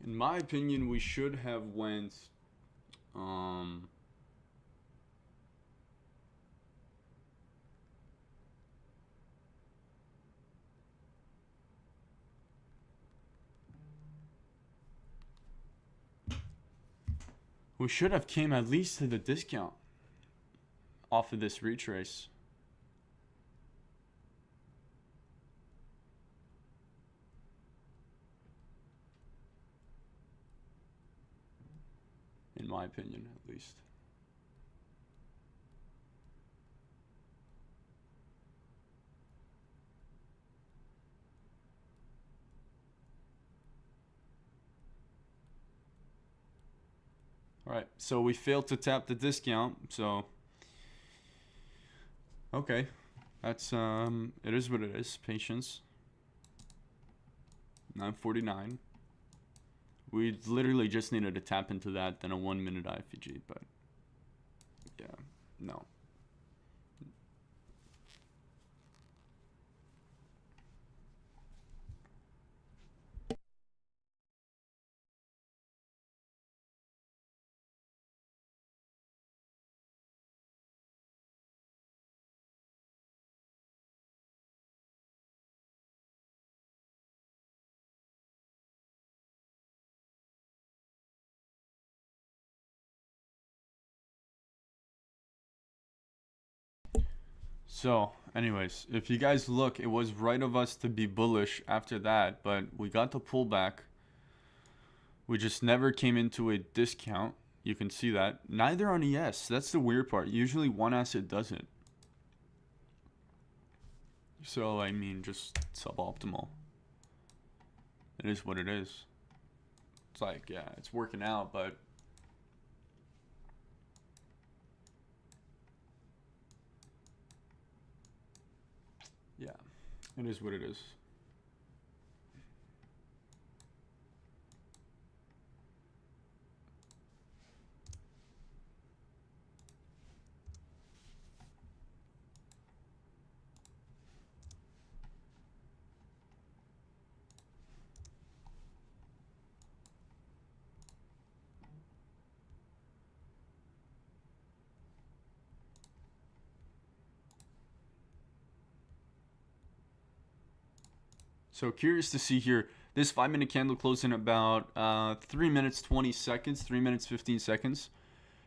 In my opinion, we should have went we should have came at least to the discount off of this retrace. my opinion, at least. All right, so we failed to tap the discount, so okay, that's it is what it is. Patience. 949. We literally just needed to tap into that, then a 1 minute IFG, but yeah, no. So, anyways, if you guys look, it was right of us to be bullish after that, but we got the pullback. We just never came into a discount. You can see that. Neither on ES. That's the weird part. Usually one asset doesn't. So, I mean, just suboptimal. It is what it is. It's like, yeah, it's working out, but yeah, it is what it is. So curious to see here. This 5-minute candle closed in about 3 minutes 20 seconds, 3 minutes 15 seconds.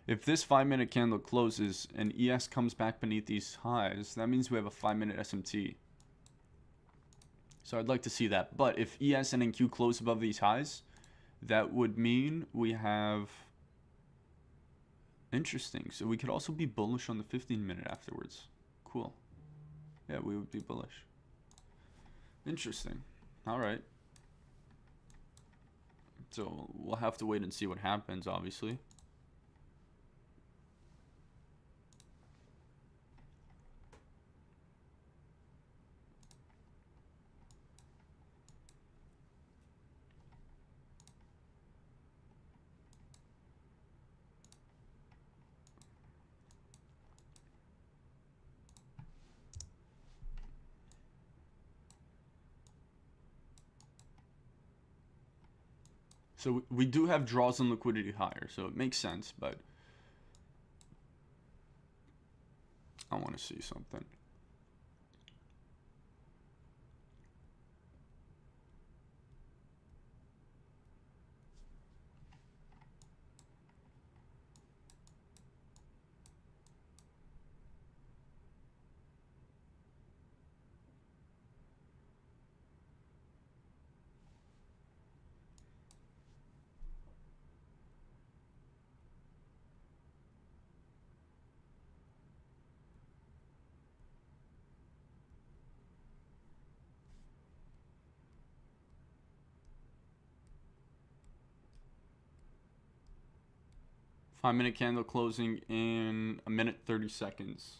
If this 5-minute candle closes and ES comes back beneath these highs, that means we have a 5-minute SMT. So I'd like to see that. But if ES and NQ close above these highs, that would mean we have... Interesting. So we could also be bullish on the 15-minute afterwards. Cool. Yeah, we would be bullish. Interesting. All right. So we'll have to wait and see what happens, obviously. So we do have draws on liquidity higher, so it makes sense, but I want to see something. Five-minute candle closing in 1 minute 30 seconds.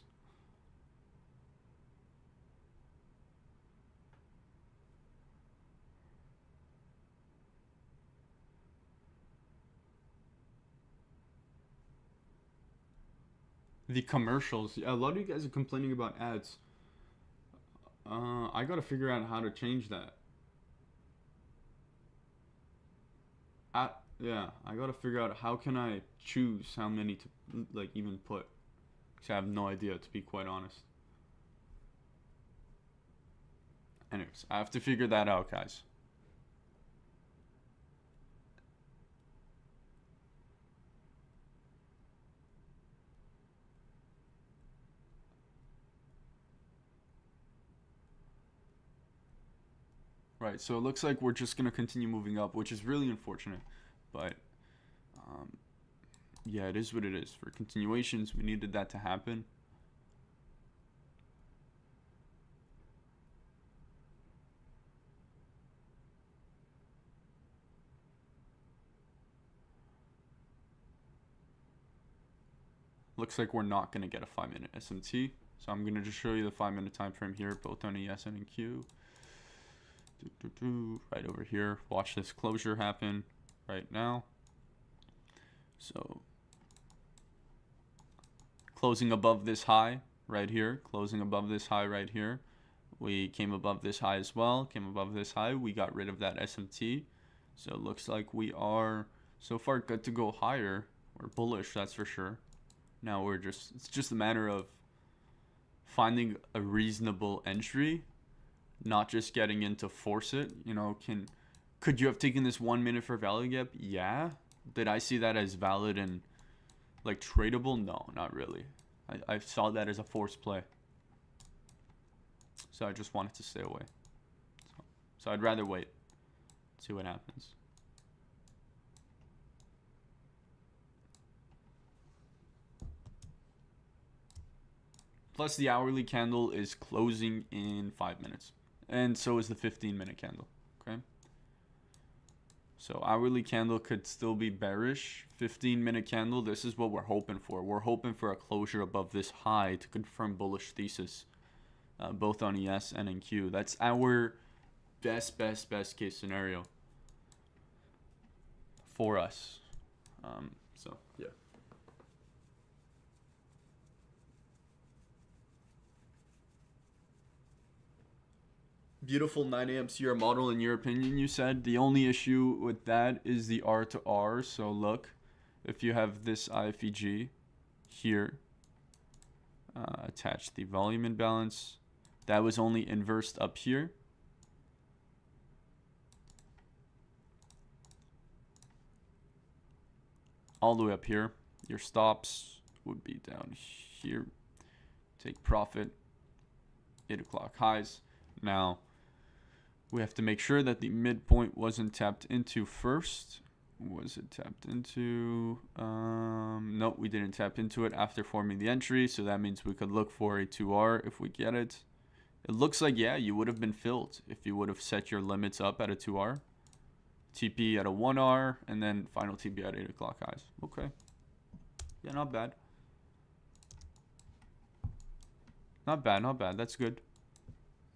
The commercials. Yeah, a lot of you guys are complaining about ads. I gotta figure out how to change that. Yeah, I gotta figure out how can I choose how many to like even put. Cause I have no idea, to be quite honest. Anyways, I have to figure that out, guys. Right, so it looks like we're just gonna continue moving up, which is really unfortunate, but yeah, it is what it is. For continuations, we needed that to happen. Looks like we're not going to get a 5-minute SMT. So I'm going to just show you the 5-minute time frame here, both on ES and NQ. Right over here. Watch this closure happen right now. So closing above this high right here, closing above this high right here. We came above this high as well, came above this high. We got rid of that SMT. So it looks like we are so far good to go higher. We're bullish, that's for sure. Now it's just a matter of finding a reasonable entry, not just getting in to force it. You know, could you have taken this 1 minute for value gap? Yeah. Did I see that as valid and like tradable? No, not really. I saw that as a forced play. So I just wanted to stay away. So I'd rather wait, see what happens. Plus the hourly candle is closing in 5 minutes. And so is the 15-minute candle, okay? So hourly candle could still be bearish. 15-minute candle, this is what we're hoping for. We're hoping for a closure above this high to confirm bullish thesis, both on ES and NQ. That's our best case scenario for us. So, yeah. Beautiful 9 a.m. CR model, in your opinion, you said. The only issue with that is the R to R. So look, if you have this IFEG here, attach the volume imbalance. That was only inversed up here. All the way up here. Your stops would be down here. Take profit. 8 o'clock highs. Now, we have to make sure that the midpoint wasn't tapped into first. Was it tapped into? Nope, we didn't tap into it after forming the entry. So that means we could look for a 2R if we get it. It looks like, yeah, you would have been filled if you would have set your limits up at a 2R. TP at a 1R, and then final TP at 8 o'clock highs. Okay. Yeah, not bad. Not bad, not bad. That's good.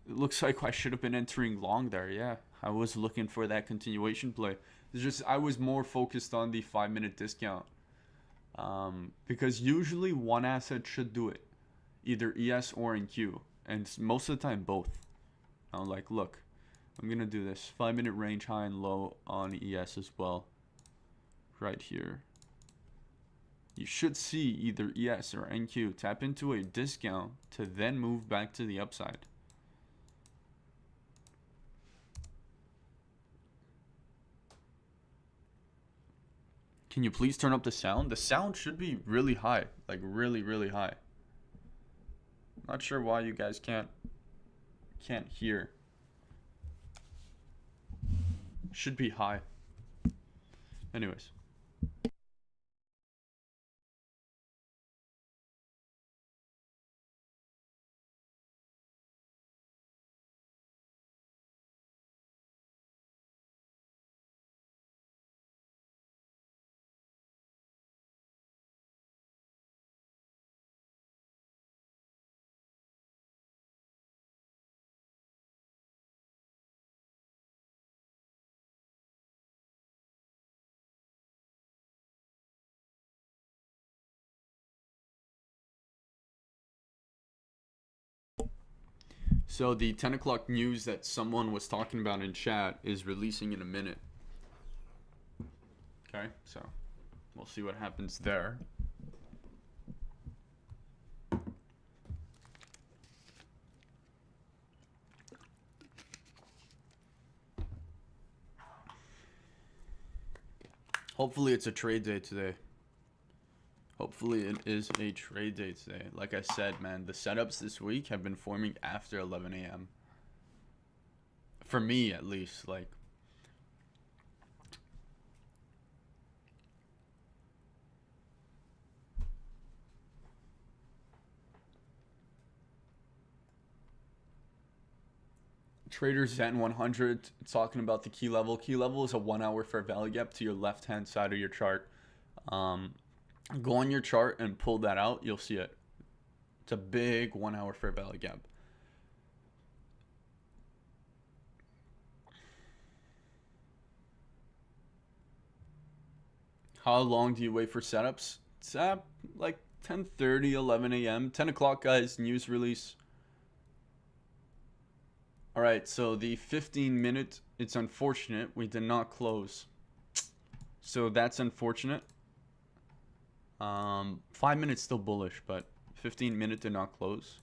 It looks like I should have been entering long there. Yeah, I was looking for that continuation play. It's just I was more focused on the 5-minute discount. Because usually one asset should do it. Either ES or NQ. And most of the time both. I'm like, look, I'm going to do this 5-minute range high and low on ES as well. Right here. You should see either ES or NQ tap into a discount to then move back to the upside. Can you please turn up the sound? The sound should be really high, like really high. Not sure why you guys can't hear. Should be high. Anyways. So the 10 o'clock news that someone was talking about in chat is releasing in a minute. Okay, so we'll see what happens there. Hopefully it's a trade day today. Hopefully it is a trade day today. Like I said, man, the setups this week have been forming after 11 a.m. For me, at least. Like, Trader Zen 100 talking about the key level. Key level is a 1 hour fair value gap to your left hand side of your chart. Go on your chart and pull that out. You'll see it. It's a big 1 hour fair value gap. How long do you wait for setups? It's at like 10:30, 11 a.m. 10 o'clock, guys, news release. All right, so the 15-minute, it's unfortunate. We did not close. So that's unfortunate. 5 minutes still bullish, but 15-minute did not close.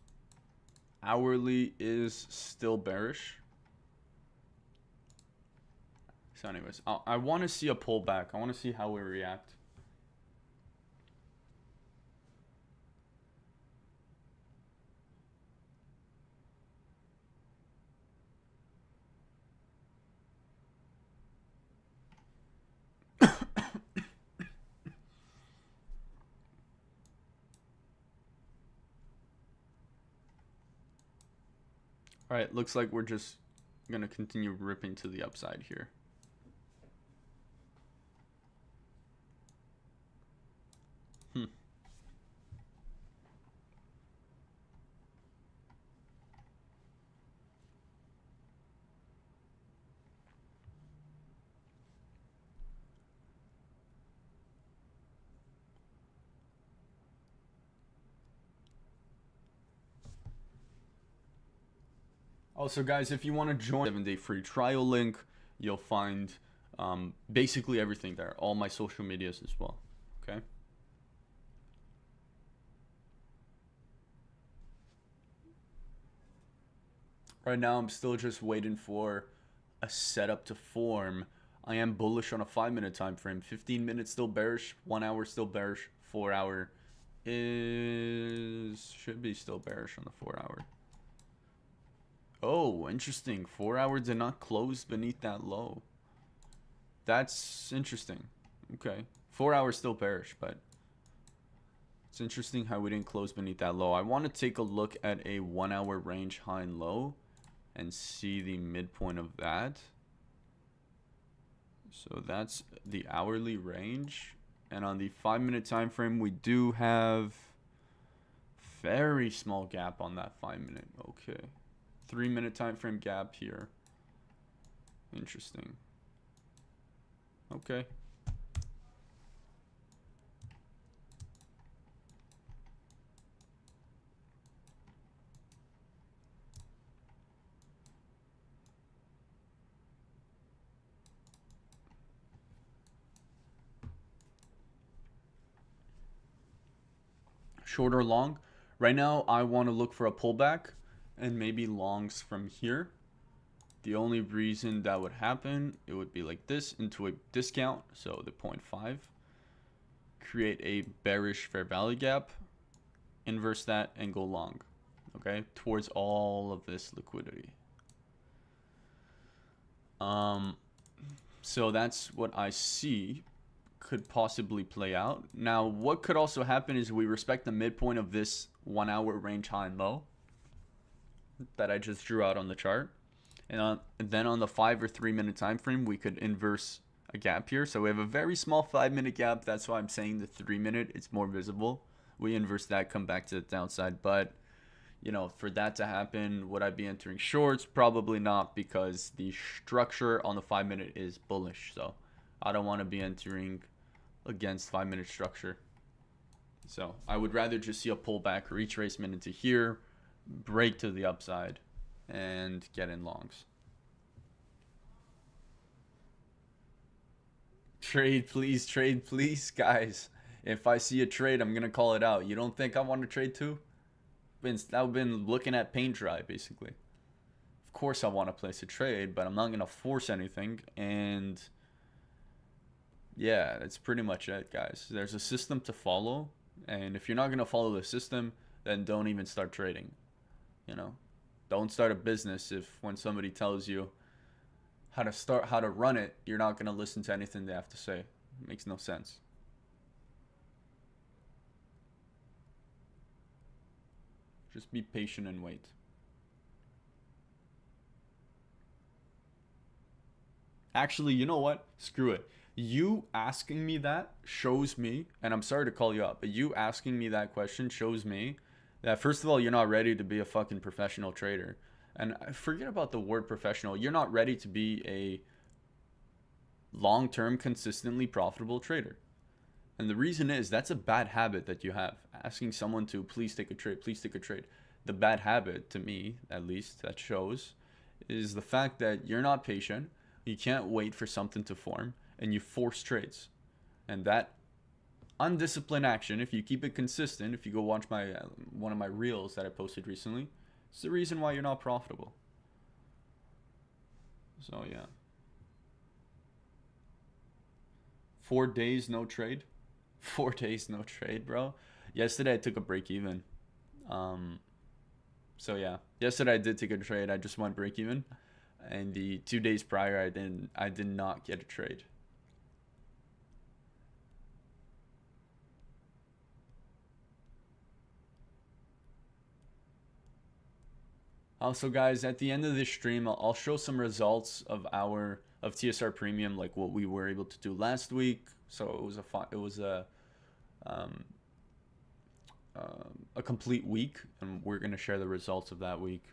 Hourly is still bearish. So anyways, I want to see a pullback. I want to see how we react. All right, looks like we're just going to continue ripping to the upside here. Also, guys, if you want to join 7-day free trial link, you'll find basically everything there. All my social medias as well. Okay. Right now, I'm still just waiting for a setup to form. I am bullish on a 5-minute time frame. 15 minutes still bearish. 1 hour still bearish. 4 hour should be still bearish on the 4 hour. Oh, interesting. 4 hour did not close beneath that low. That's interesting. Okay. 4 hours still bearish, but it's interesting how we didn't close beneath that low. I want to take a look at a 1 hour range high and low and see the midpoint of that. So that's the hourly range. And on the 5-minute time frame, we do have very small gap on that 5-minute. Okay. 3-minute time frame gap here. Interesting. Okay. Short or long? Right now, I want to look for a pullback and maybe longs from here. The only reason that would happen, it would be like this into a discount, so the 0.5. Create a bearish fair value gap, inverse that, and go long, okay, towards all of this liquidity. So that's what I see could possibly play out. Now, what could also happen is we respect the midpoint of this 1 hour range high and low that I just drew out on the chart. And then on the 5 or 3 minute time frame, we could inverse a gap here. So we have a very small 5-minute gap. That's why I'm saying the 3-minute, it's more visible. We inverse that, come back to the downside. But, you know, for that to happen, would I be entering shorts? Probably not, because the structure on the 5-minute is bullish. So I don't want to be entering against 5-minute structure. So I would rather just see a pullback, retracement into here, break to the upside, and get in longs. Trade, please, guys. If I see a trade, I'm gonna call it out. You don't think I want to trade too? I've been looking at paint dry, basically. Of course I want to place a trade, but I'm not gonna force anything. And yeah, that's pretty much it, guys. There's a system to follow, and if you're not gonna follow the system, then don't even start trading. You know, don't start a business if when somebody tells you how to run it, you're not going to listen to anything they have to say. It makes no sense. Just be patient and wait. Actually, you know what? Screw it. You asking me that shows me, and I'm sorry to call you out, but you asking me that question shows me that, first of all, you're not ready to be a fucking professional trader. And forget about the word professional. You're not ready to be a long-term, consistently profitable trader. And the reason is that's a bad habit that you have. Asking someone to please take a trade, please take a trade. The bad habit, to me, at least, that shows is the fact that you're not patient. You can't wait for something to form, and you force trades. And that undisciplined action, if you keep it consistent, if you go watch my one of my reels that I posted recently, it's the reason why you're not profitable. So yeah. 4 days no trade. 4 days no trade, bro. Yesterday I took a break even. So yeah, yesterday I did take a trade. I just went break even, and the 2 days prior I did not get a trade. Also, guys, at the end of this stream, I'll show some results of TSR Premium, like what we were able to do last week. So it was a complete week, and we're gonna share the results of that week.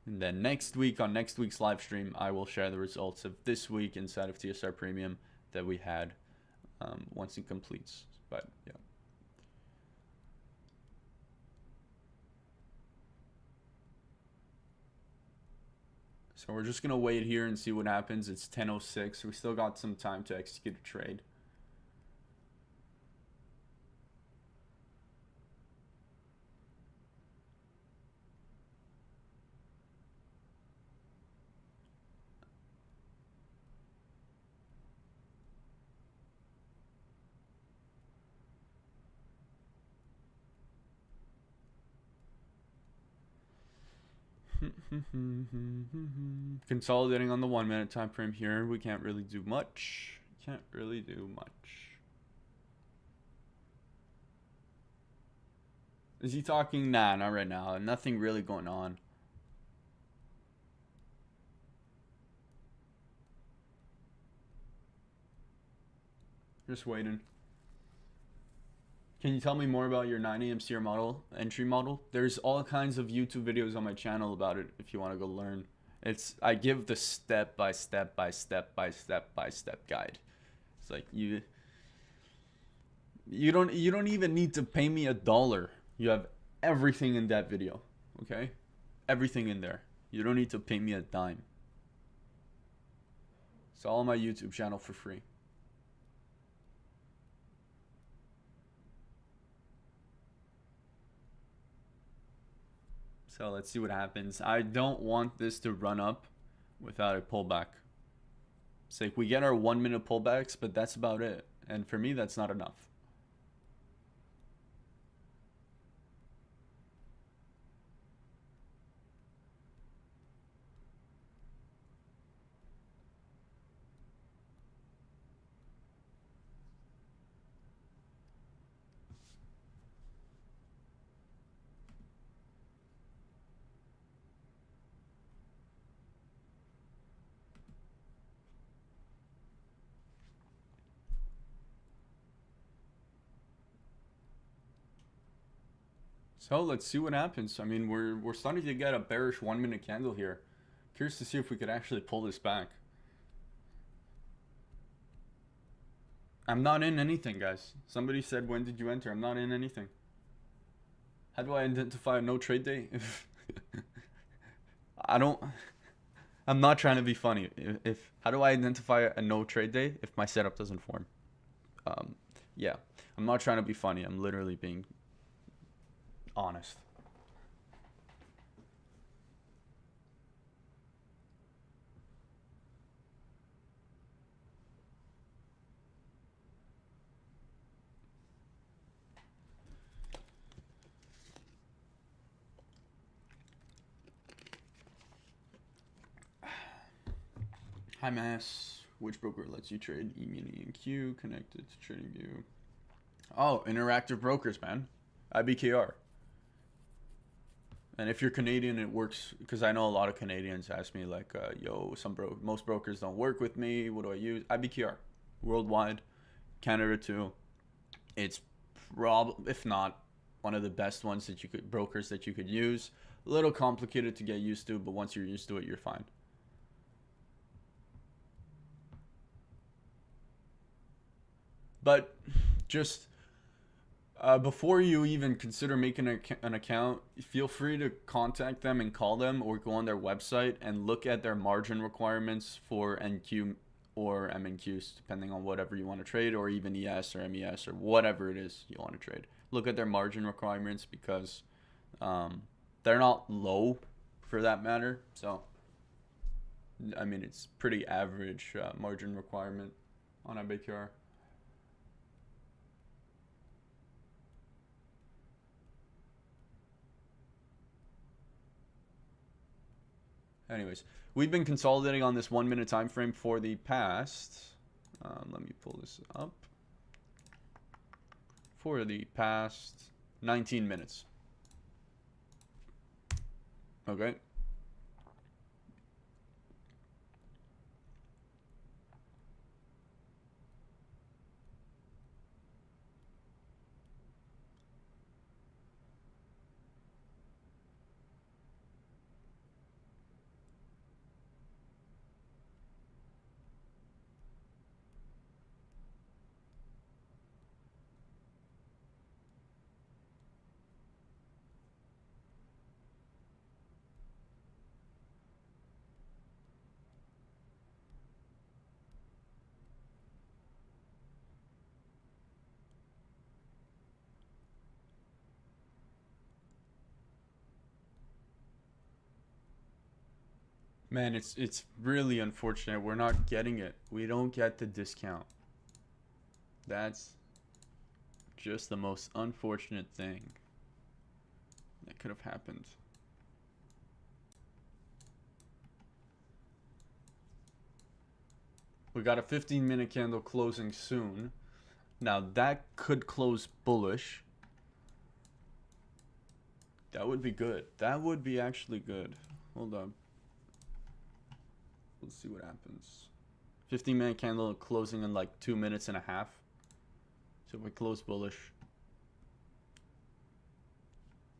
And then next week, on next week's live stream, I will share the results of this week inside of TSR Premium that we had once it completes. But yeah. So we're just going to wait here and see what happens. It's 10:06. We still got some time to execute a trade. Consolidating on the 1 minute time frame here. We can't really do much. Can't really do much. Is he talking? Nah, not right now. Nothing really going on. Just waiting. Can you tell me more about your 9 AM CR model, entry model? There's all kinds of YouTube videos on my channel about it if you want to go learn. I give the step by step guide. It's like you don't even need to pay me $1. You have everything in that video, okay? Everything in there. You don't need to pay me a dime. It's all on my YouTube channel for free. So let's see what happens. I don't want this to run up without a pullback. It's like we get our 1 minute pullbacks, but that's about it. And for me, that's not enough. So let's see what happens. I mean, we're starting to get a bearish 1 minute candle here. Curious to see if we could actually pull this back. I'm not in anything, guys. Somebody said, when did you enter? I'm not in anything. How do I identify a no trade day? I'm not trying to be funny. How do I identify a no trade day if my setup doesn't form? Yeah, I'm not trying to be funny. I'm literally being honest. Hi, Mass. Which broker lets you trade E-mini and Q connected to TradingView? Oh, Interactive Brokers, man. IBKR. And if you're Canadian, it works because I know a lot of Canadians ask me like, "Yo, most brokers don't work with me. What do I use?" IBKR, worldwide, Canada too. It's if not one of the best ones that you could brokers that you could use. A little complicated to get used to, but once you're used to it, you're fine. But just before you even consider making an account, feel free to contact them and call them or go on their website and look at their margin requirements for NQ or MNQs, depending on whatever you want to trade, or even ES or MES or whatever it is you want to trade. Look at their margin requirements because they're not low for that matter. So, I mean, it's pretty average margin requirement on IBKR. Anyways, we've been consolidating on this 1 minute time frame for the past. Let me pull this up. For the past 19 minutes. Okay. Man, it's really unfortunate. We're not getting it. We don't get the discount. That's just the most unfortunate thing that could have happened. We got a 15-minute candle closing soon. Now that could close bullish. That would be good. That would be actually good. Hold on. Let's see what happens. 15-minute candle closing in like 2 minutes and a half. So if we close bullish.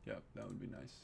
Yep, that would be nice.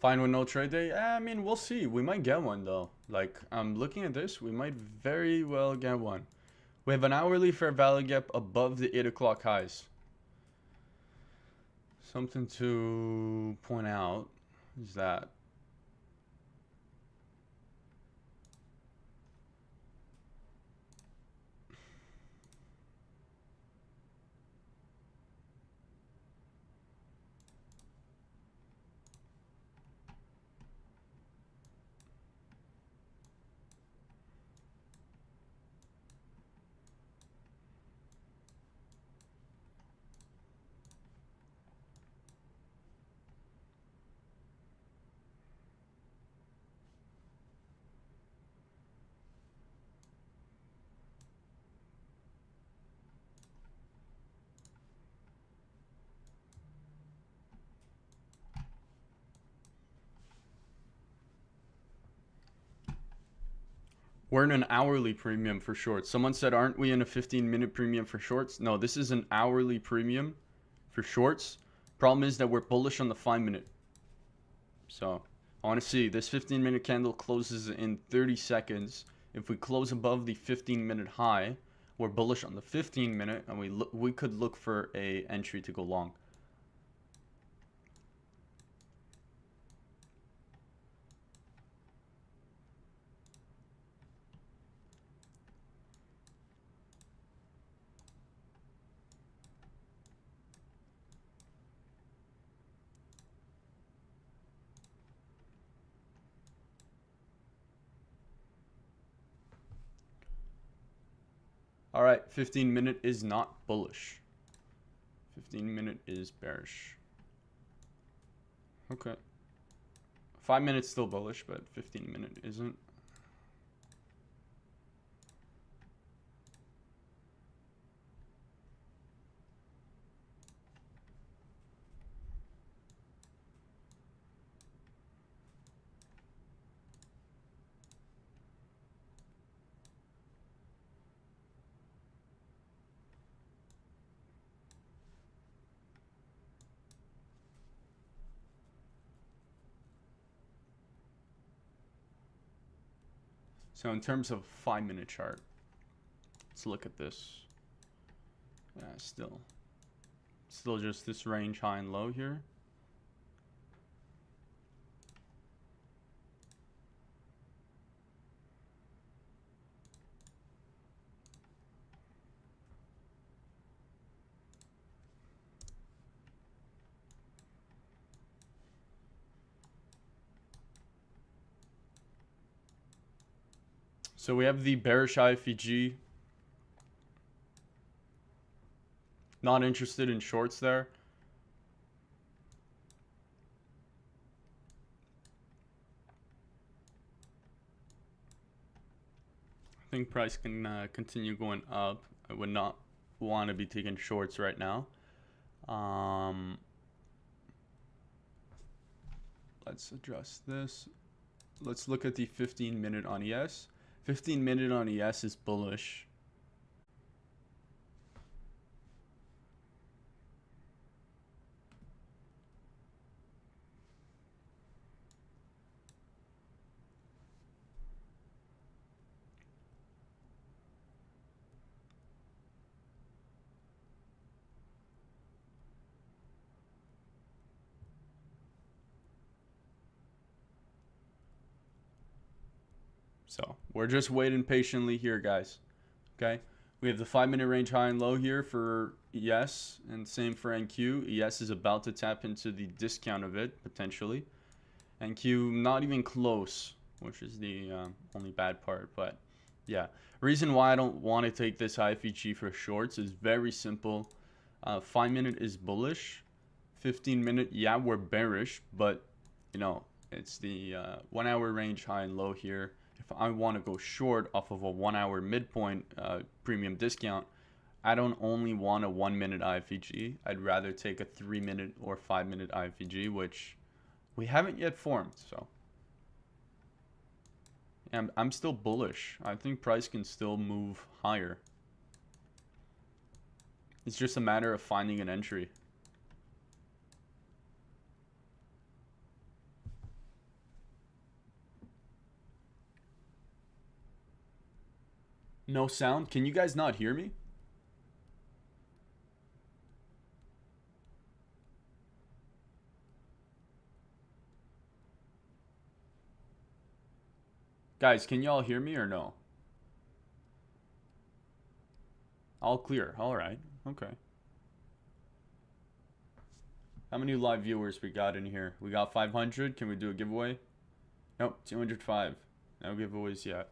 Fine with no trade day? I mean, we'll see. We might get one though. Like, I'm looking at this. We might very well get one. We have an hourly fair value gap above the 8 o'clock highs. Something to point out is that we're in an hourly premium for shorts. Someone said, aren't we in a 15-minute premium for shorts? No, this is an hourly premium for shorts. Problem is that we're bullish on the 5-minute. So I want to see this 15-minute candle closes in 30 seconds. If we close above the 15-minute high, we're bullish on the 15-minute, and we could look for a entry to go long. All right, 15-minute is not bullish. 15-minute is bearish. Okay. 5 minutes still bullish, but 15-minute isn't. So in terms of 5-minute chart, let's look at this. Yeah, still just this range high and low here. So we have the bearish IFEG. Not interested in shorts there. I think price can continue going up. I would not want to be taking shorts right now. Let's adjust this. Let's look at the 15-minute on ES. 15-minute on ES is bullish. So we're just waiting patiently here, guys. Okay. We have the 5-minute range high and low here for ES, and same for NQ. ES is about to tap into the discount of it, potentially. NQ not even close, which is the only bad part. But yeah, reason why I don't want to take this IFEG for shorts is very simple. 5-minute is bullish. 15-minute, yeah, we're bearish, but you know, it's the 1 hour range high and low here. If I want to go short off of a 1 hour midpoint premium discount, I don't only want a 1 minute IFEG. I'd rather take a 3-minute or 5-minute IFEG, which we haven't yet formed. So yeah, I'm still bullish. I think price can still move higher. It's just a matter of finding an entry. No sound? Can you guys not hear me? Guys, can y'all hear me or no? All clear. All right. Okay. How many live viewers we got in here? We got 500. Can we do a giveaway? Nope, 205. No giveaways yet.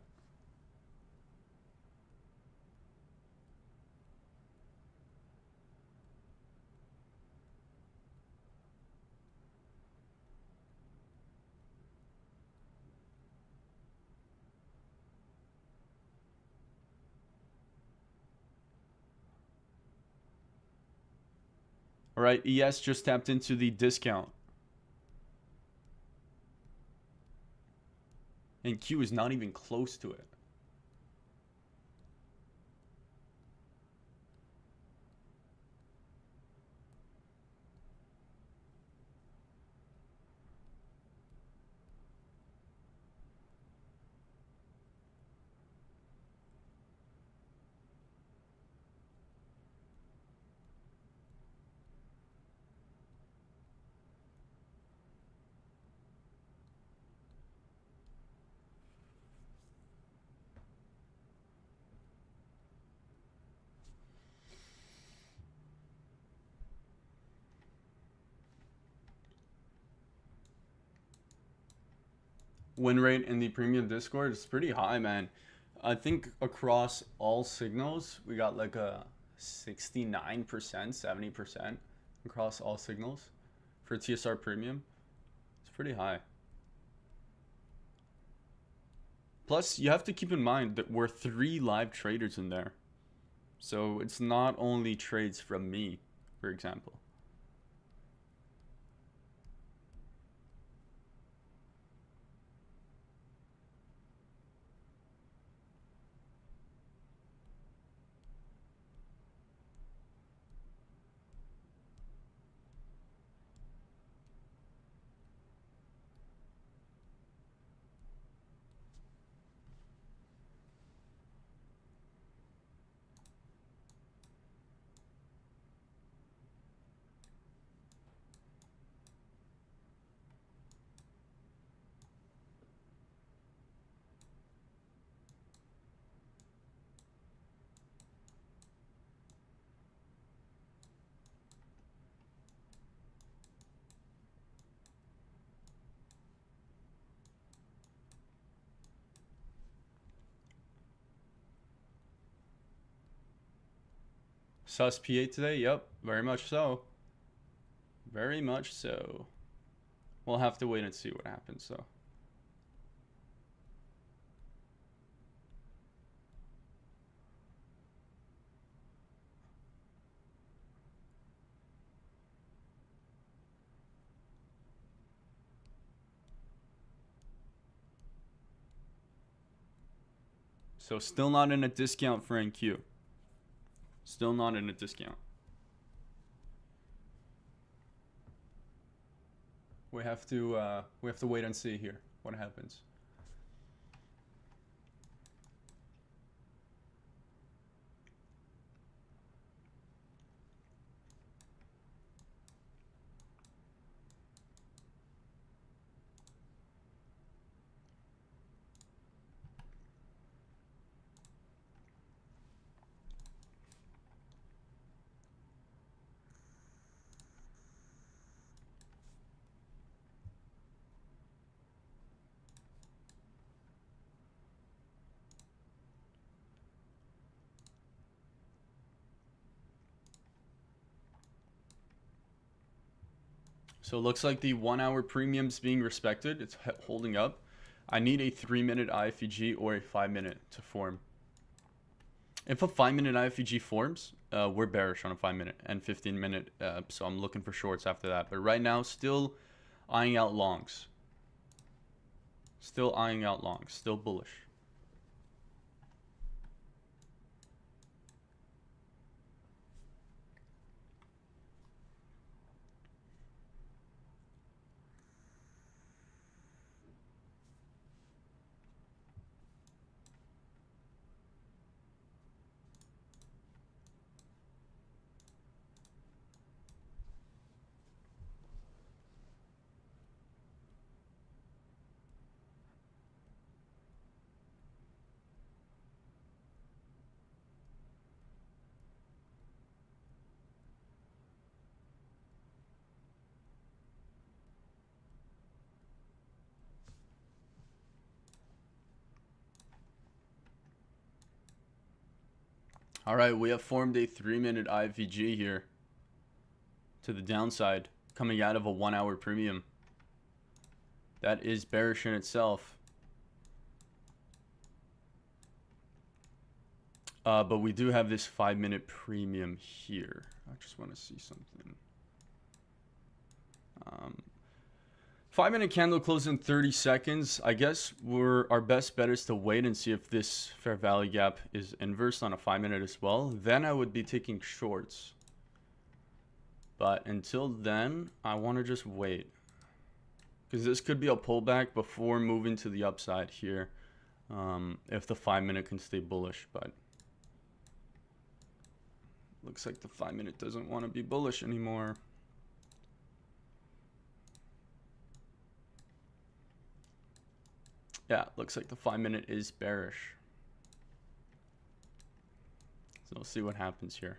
All right, ES just tapped into the discount. And Q is not even close to it. Win rate in the premium Discord is pretty high, man. I think across all signals, we got like a 69%, 70% across all signals for TSR premium. It's pretty high. Plus, you have to keep in mind that we're 3 live traders in there. So it's not only trades from me, for example. Sus PA today? Yep, very much so. Very much so. We'll have to wait and see what happens, though. So still not in a discount for NQ. Still not in a discount. We have to wait and see here what happens. So it looks like the 1 hour premium's being respected. It's holding up. I need a 3-minute IFEG or a 5-minute to form. If a 5-minute IFEG forms, we're bearish on a 5-minute and 15-minute. So I'm looking for shorts after that. But right now, still eyeing out longs. Still eyeing out longs. Still bullish. All right, we have formed a 3-minute IFEG here to the downside, coming out of a 1 hour premium. That is bearish in itself. But we do have this 5-minute premium here. I just want to see something. 5-minute candle closed in 30 seconds. I guess our best bet is to wait and see if this fair value gap is inverse on a 5-minute as well. Then I would be taking shorts. But until then, I want to just wait. Because this could be a pullback before moving to the upside here. If the 5-minute can stay bullish. But looks like the 5-minute doesn't want to be bullish anymore. Yeah, looks like the 5-minute is bearish. So we'll see what happens here.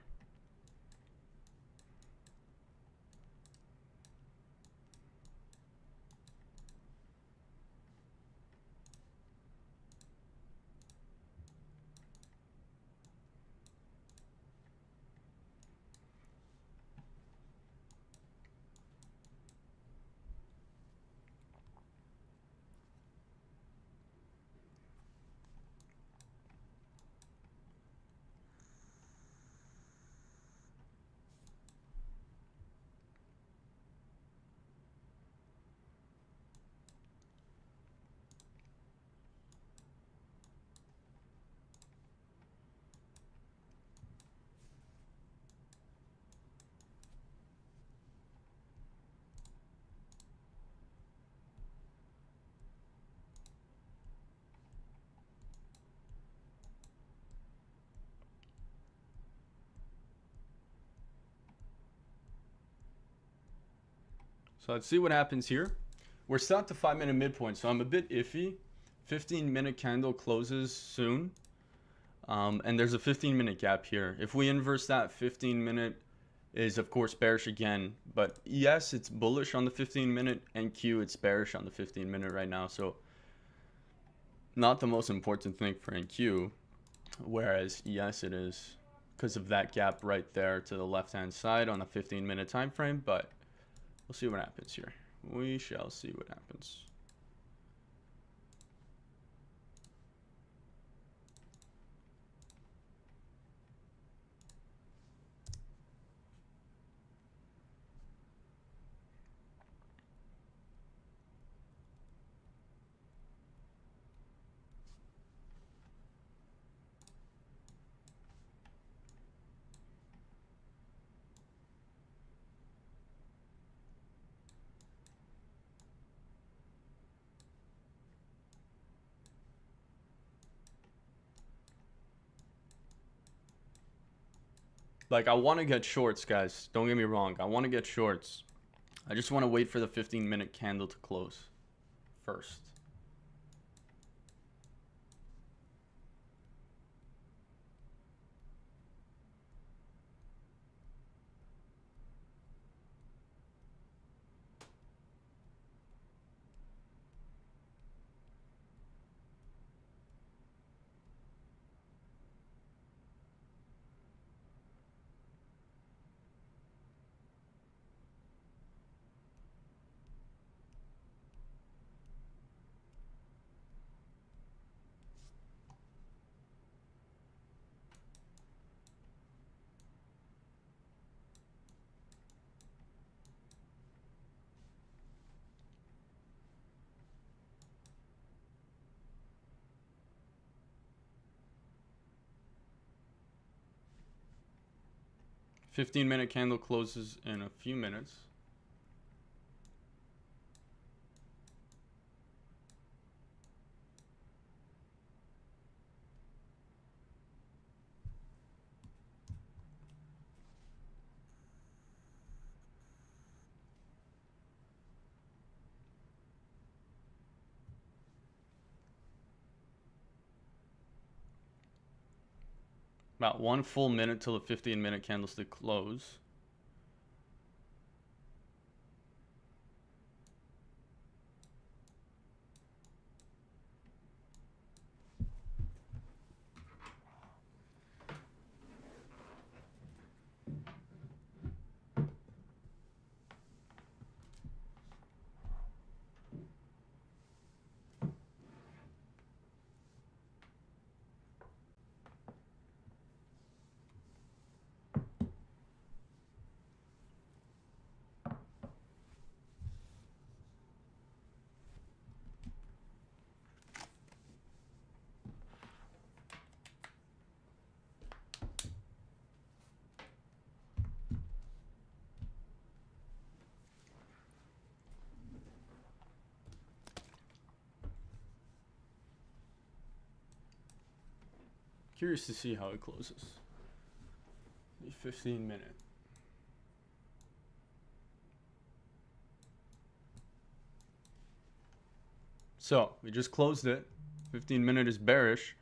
So let's see what happens here. We're still at the 5-minute midpoint, so I'm a bit iffy. 15-minute candle closes soon. And there's a 15-minute gap here. If we inverse that, 15-minute is of course bearish again. But yes, it's bullish on the 15-minute, and Q, it's bearish on the 15-minute right now. So not the most important thing for NQ. Whereas yes, it is, because of that gap right there to the left-hand side on the 15-minute time frame. But we'll see what happens here. We shall see what happens. Like, I want to get shorts, guys. Don't get me wrong. I want to get shorts. I just want to wait for the 15-minute candle to close first. Fifteen-minute candle closes in a few minutes. About 1 full minute till the 15-minute candlestick close. Curious to see how it closes. The 15-minute. So we just closed it. 15-minute is bearish.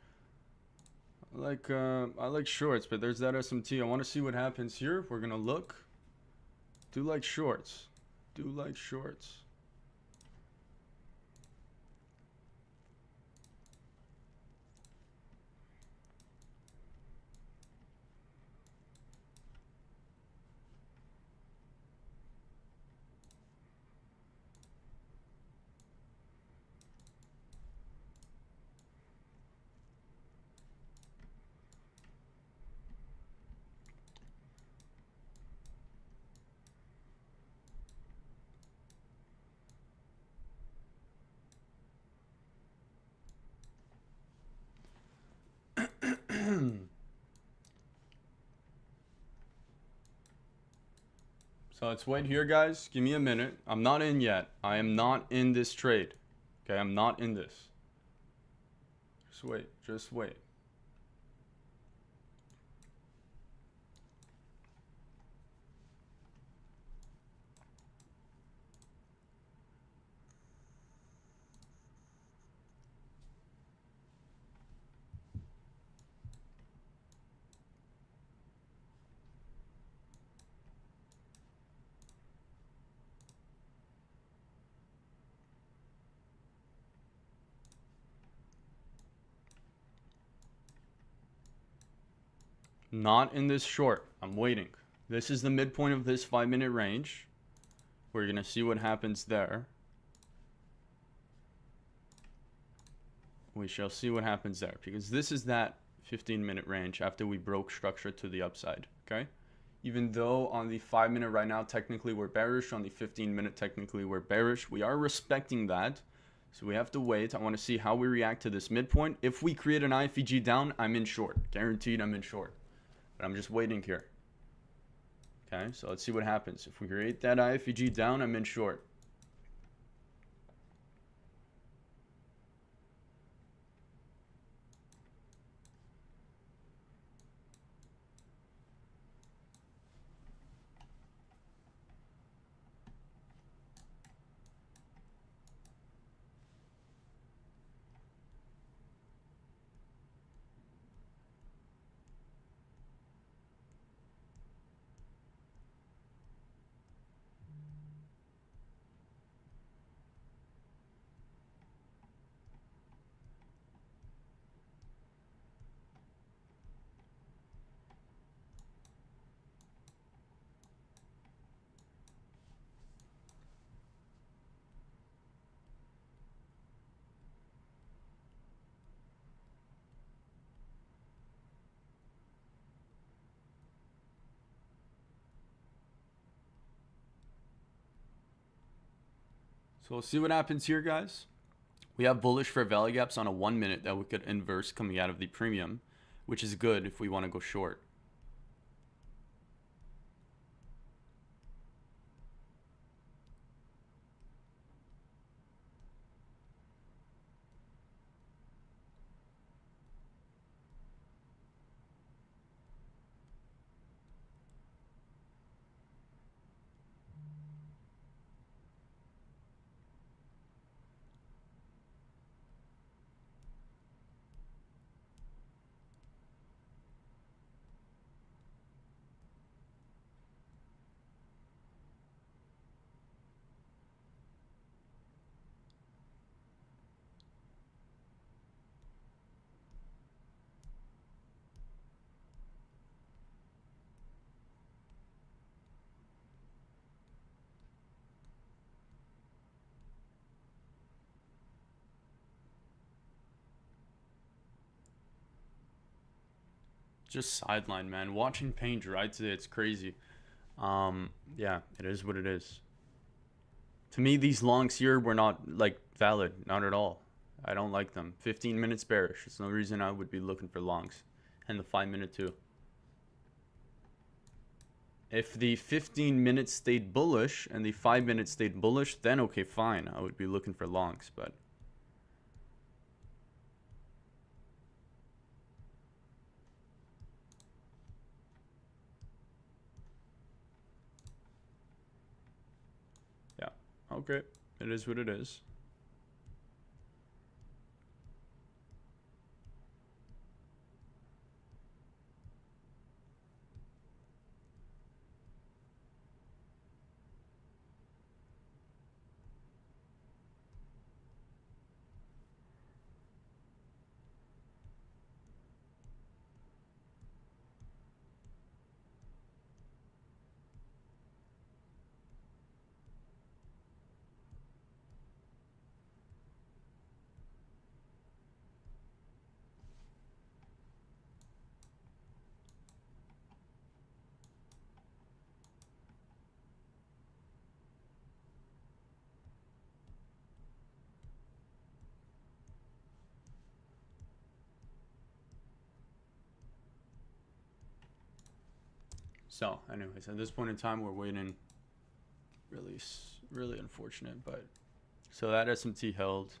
I like shorts, but there's that SMT. I want to see what happens here. We're gonna look. Do like shorts. Do like shorts. So let's wait here, guys. Give me a minute. I'm not in yet. I am not in this trade. Okay, I'm not in this. Just wait. Just wait. Not in this short. I'm waiting. This is the midpoint of this 5-minute range. We're going to see what happens there. We shall see what happens there, because this is that 15-minute range after we broke structure to the upside, okay? Even though on the 5-minute right now, technically we're bearish, on the 15-minute technically we're bearish, we are respecting that. So we have to wait. I want to see how we react to this midpoint. If we create an IFEG down, I'm in short. Guaranteed I'm in short. But I'm just waiting here. Okay, so let's see what happens. If we create that IFEG down, I'm in short. So we'll see what happens here, guys. We have bullish fair value gaps on a 1 minute that we could inverse coming out of the premium, which is good if we want to go short. Just sideline, man. Watching paint dry today, it's crazy. Yeah, it is what it is. To me, these longs here were not like valid, not at all. I don't like them. 15 minutes bearish. There's no reason I would be looking for longs, and the 5-minute too. If the 15 minutes stayed bullish and the 5-minute stayed bullish, then okay, fine. I would be looking for longs, but yeah, okay. It is what it is. So, anyways, at this point in time, we're waiting. Really unfortunate, but so that SMT held.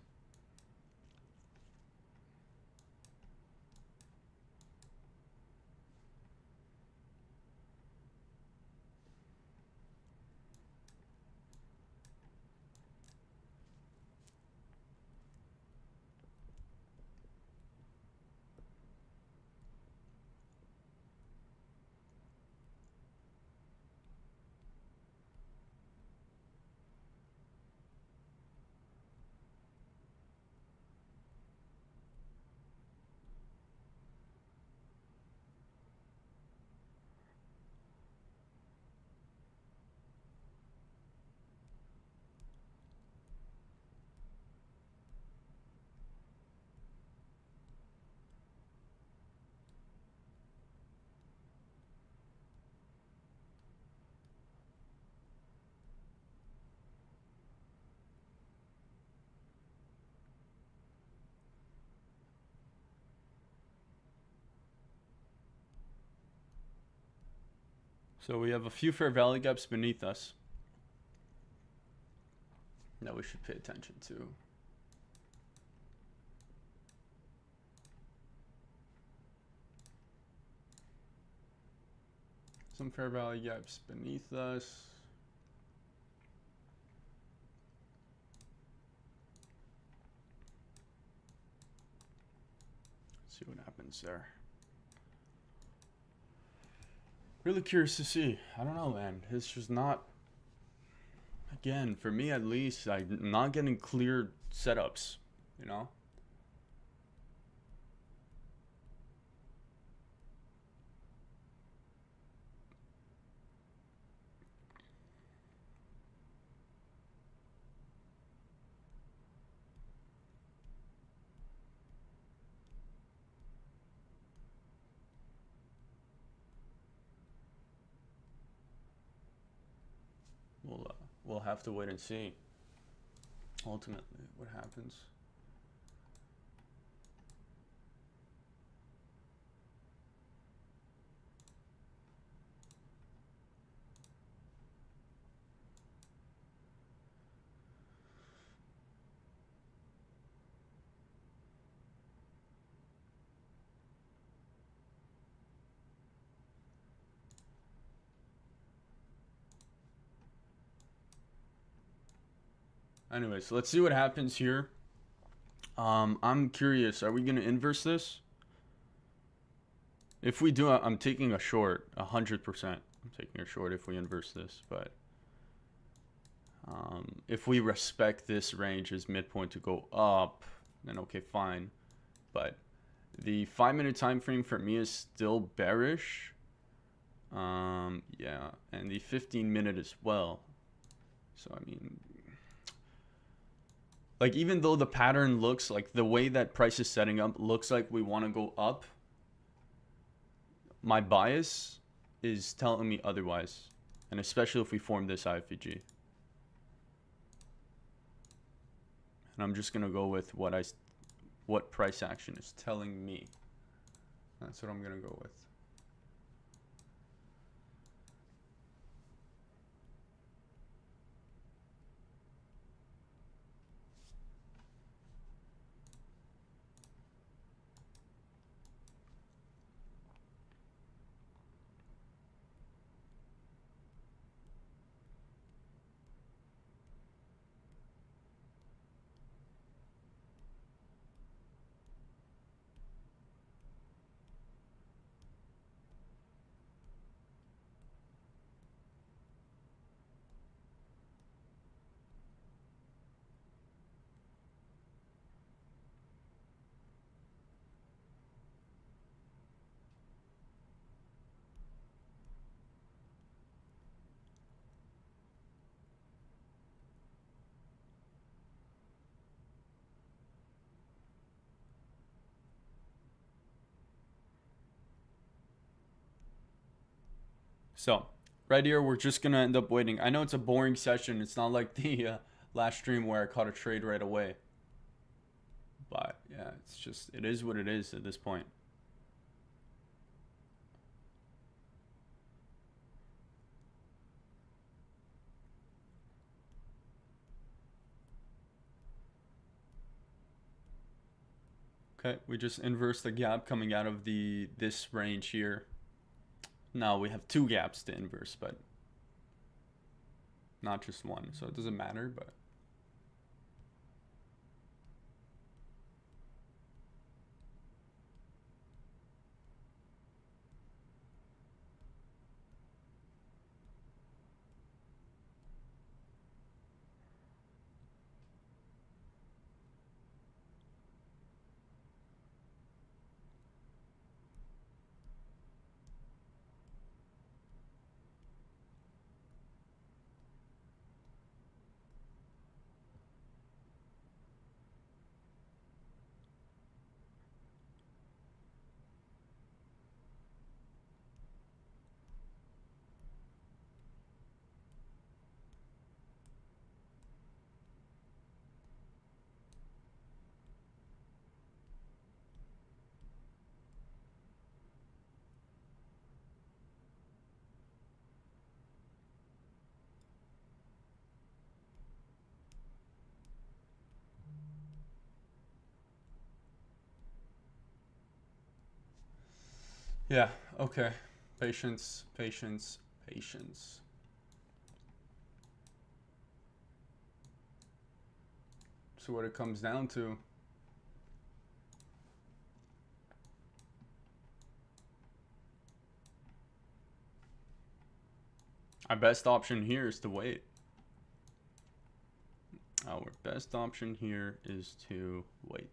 So we have a few fair value gaps beneath us that we should pay attention to. Some fair value gaps beneath us. Let's see what happens there. Really curious to see. I don't know, man. It's just not, again, for me at least, I'm not getting clear setups, you know? We'll have to wait and see ultimately what happens. Anyways, let's see what happens here. I'm curious, are we going to inverse this? If we do, I'm taking a short, 100%. I'm taking a short if we inverse this, but if we respect this range as midpoint to go up, then okay, fine. But the 5-minute time frame for me is still bearish. Yeah, and the 15-minute as well. So, I mean, like, even though the pattern looks like the way that price is setting up looks like we want to go up, my bias is telling me otherwise. And especially if we form this IFVG. And I'm just going to go with what price action is telling me. That's what I'm going to go with. So, right here, we're just going to end up waiting. I know it's a boring session. It's not like the last stream where I caught a trade right away. But, yeah, it's just, it is what it is at this point. Okay, we just inverse the gap coming out of this range here. Now we have two gaps to inverse, but not just one, so it doesn't matter, but Yeah, okay. Patience, patience, patience. So what it comes down to, our best option here is to wait. Our best option here is to wait.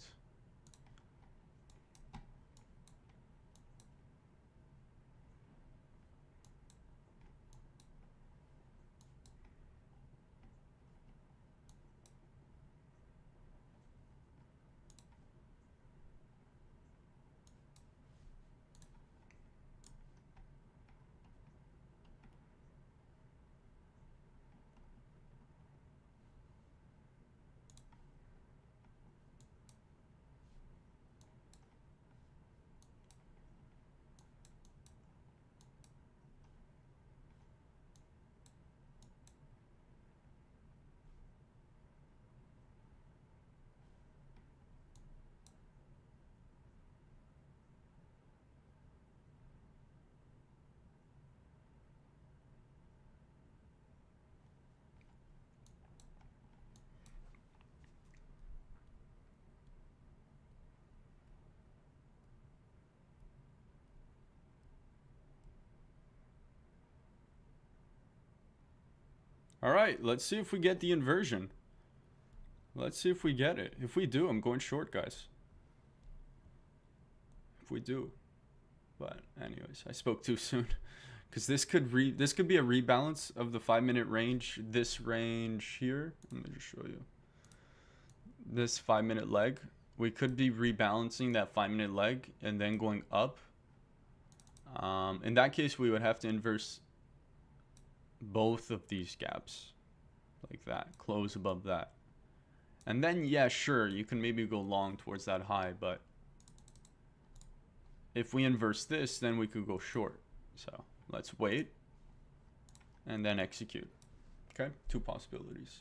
All right, let's see if we get the inversion. Let's see if we get it. If we do, I'm going short, guys. If we do. But anyways, I spoke too soon. Because this could be a rebalance of the 5-minute range. This range here. Let me just show you. This 5-minute leg. We could be rebalancing that 5-minute leg and then going up. In that case, we would have to inverse both of these gaps. Like that. Close above that. And then, yeah, sure, you can maybe go long towards that high, but if we inverse this, then we could go short. So let's wait and then execute. Okay, two possibilities.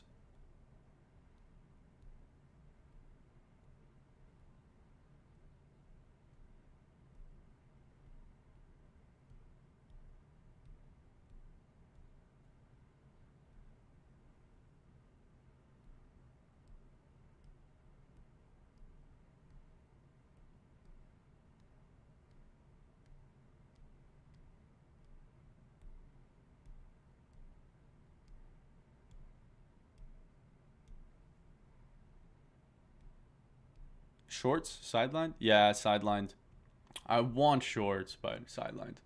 Shorts? Sidelined? Yeah, sidelined. I want shorts, but sidelined.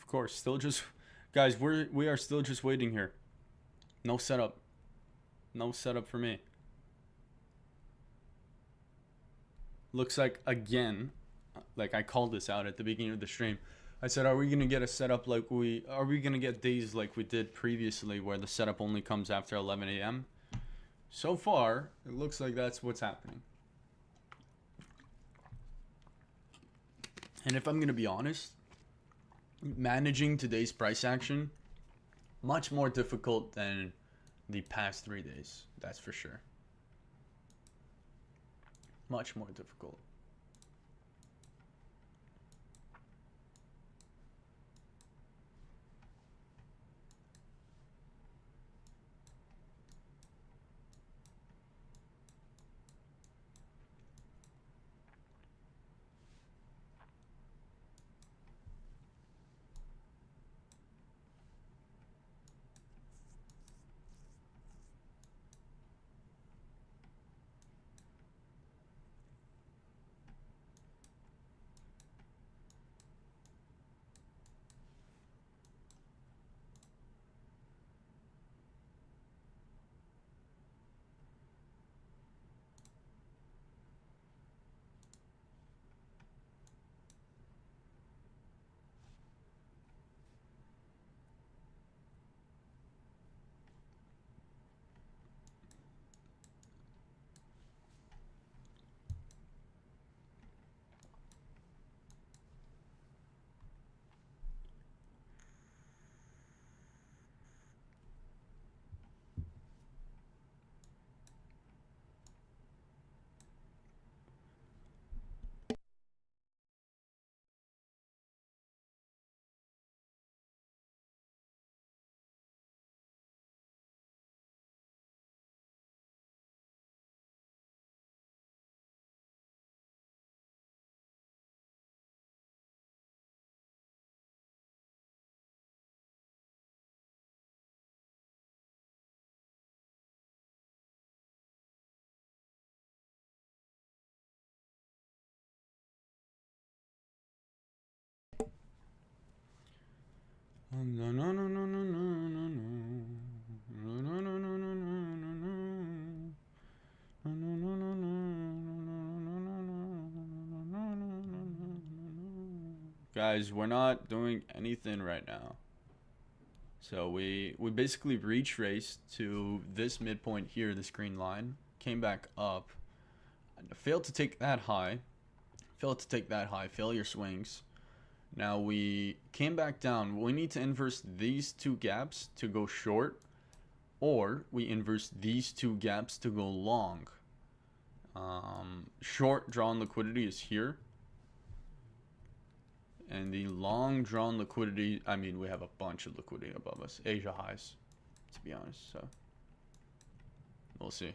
Of course, still just, guys, we are still just waiting here. No setup. No setup for me. Looks like, again, like I called this out at the beginning of the stream. I said, are we going to get a setup like are we going to get days like we did previously where the setup only comes after 11 a.m.? So far, it looks like that's what's happening. And if I'm going to be honest, managing today's price action, much more difficult than the past 3 days. That's for sure. Much more difficult. Guys, we're not doing anything right now. So we basically retraced to this midpoint here, this green line, came back up, failed to take that high, failure swings. Now we came back down. We need to inverse these two gaps to go short, or we inverse these two gaps to go long. Short drawn liquidity is here. And the long drawn liquidity, I mean, we have a bunch of liquidity above us. Asia highs, to be honest. So we'll see.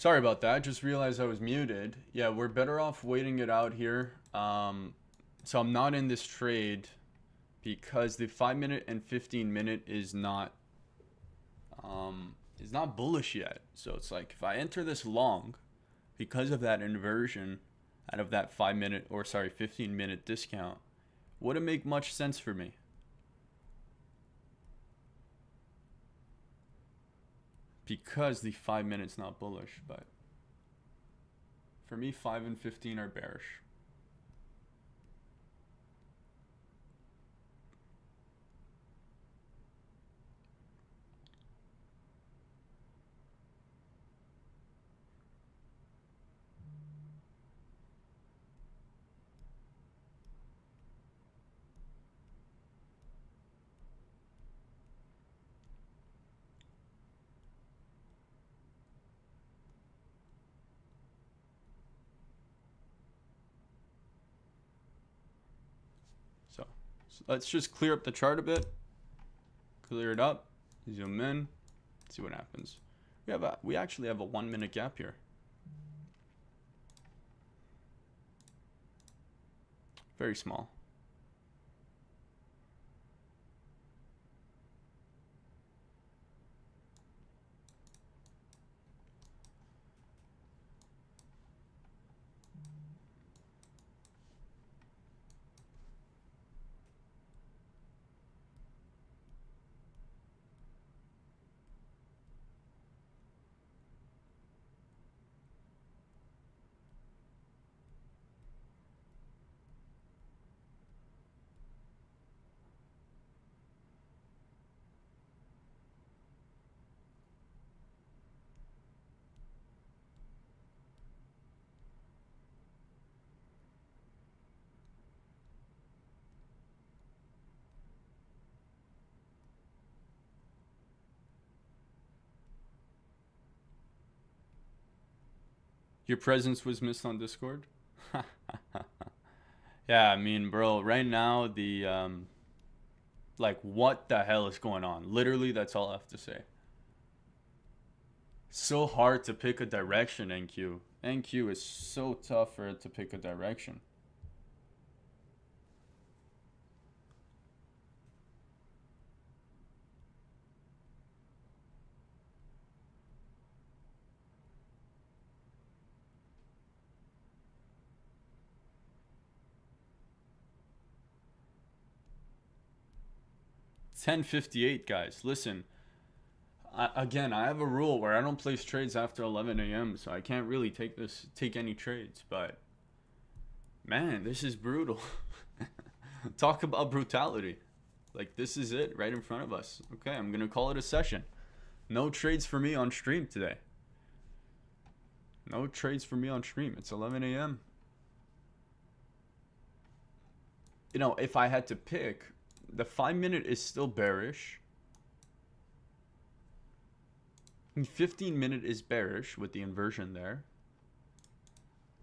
Sorry about that. Just realized I was muted. Yeah, we're better off waiting it out here. So I'm not in this trade because the 5-minute and 15-minute is not bullish yet. So it's like if I enter this long because of that inversion out of that 15-minute discount, wouldn't make much sense for me. Because the 5 minutes not bullish, but for me 5 and 15 are bearish. So let's just clear up the chart a bit. Clear it up. Zoom in. See what happens. We actually have a 1-minute gap here. Very small. Your presence was missed on Discord? Yeah, I mean, bro, right now the like what the hell is going on? Literally, that's all I have to say. So hard to pick a direction, NQ. NQ is so tough for it to pick a direction. $10.58, guys. Listen, again, I have a rule where I don't place trades after 11 a.m., so I can't really take any trades. But man, this is brutal. Talk about brutality. Like, this is it right in front of us. Okay, I'm gonna call it a session. No trades for me on stream today. No trades for me on stream. It's 11 a.m. You know, if I had to pick, the 5-minute is still bearish. The 15-minute is bearish with the inversion there.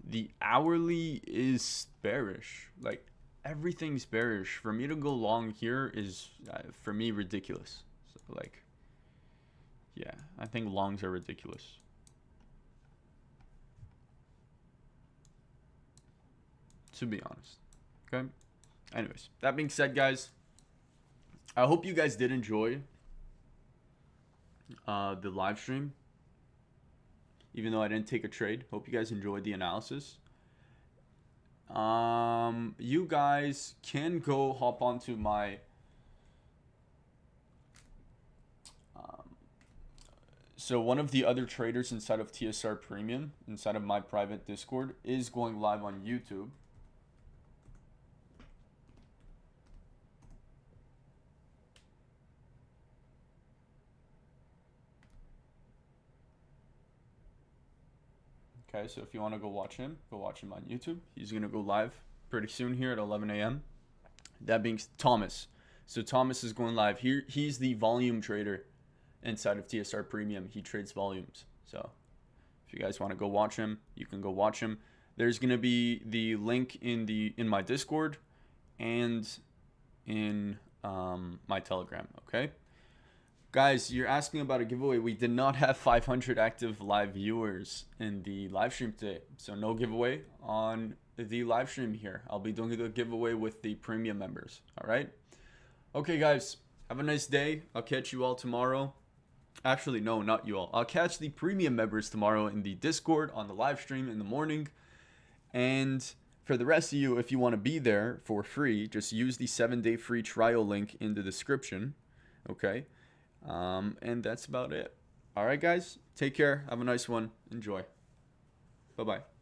The hourly is bearish. Like, everything's bearish. For me to go long here is, for me, ridiculous. So, like, yeah, I think longs are ridiculous. To be honest. Okay? Anyways, that being said, guys, I hope you guys did enjoy the live stream, even though I didn't take a trade. Hope you guys enjoyed the analysis. You guys can go hop onto my so one of the other traders inside of TSR Premium, inside of my private Discord, is going live on YouTube. Okay, so if you want to go watch him on YouTube. He's going to go live pretty soon here at 11 a.m. That being Thomas. So Thomas is going live. Here, he's the volume trader inside of TSR Premium. He trades volumes. So if you guys want to go watch him, you can go watch him. There's going to be the link in my Discord and in my Telegram, okay? Guys, you're asking about a giveaway. We did not have 500 active live viewers in the live stream today, so no giveaway on the live stream here. I'll be doing the giveaway with the premium members. All right. Okay, guys, have a nice day. I'll catch you all tomorrow. Actually, no, not you all. I'll catch the premium members tomorrow in the Discord on the live stream in the morning. And for the rest of you, if you want to be there for free, just use the 7-day free trial link in the description. Okay. And that's about it. All right, guys, take care. Have a nice one. Enjoy. Bye-bye.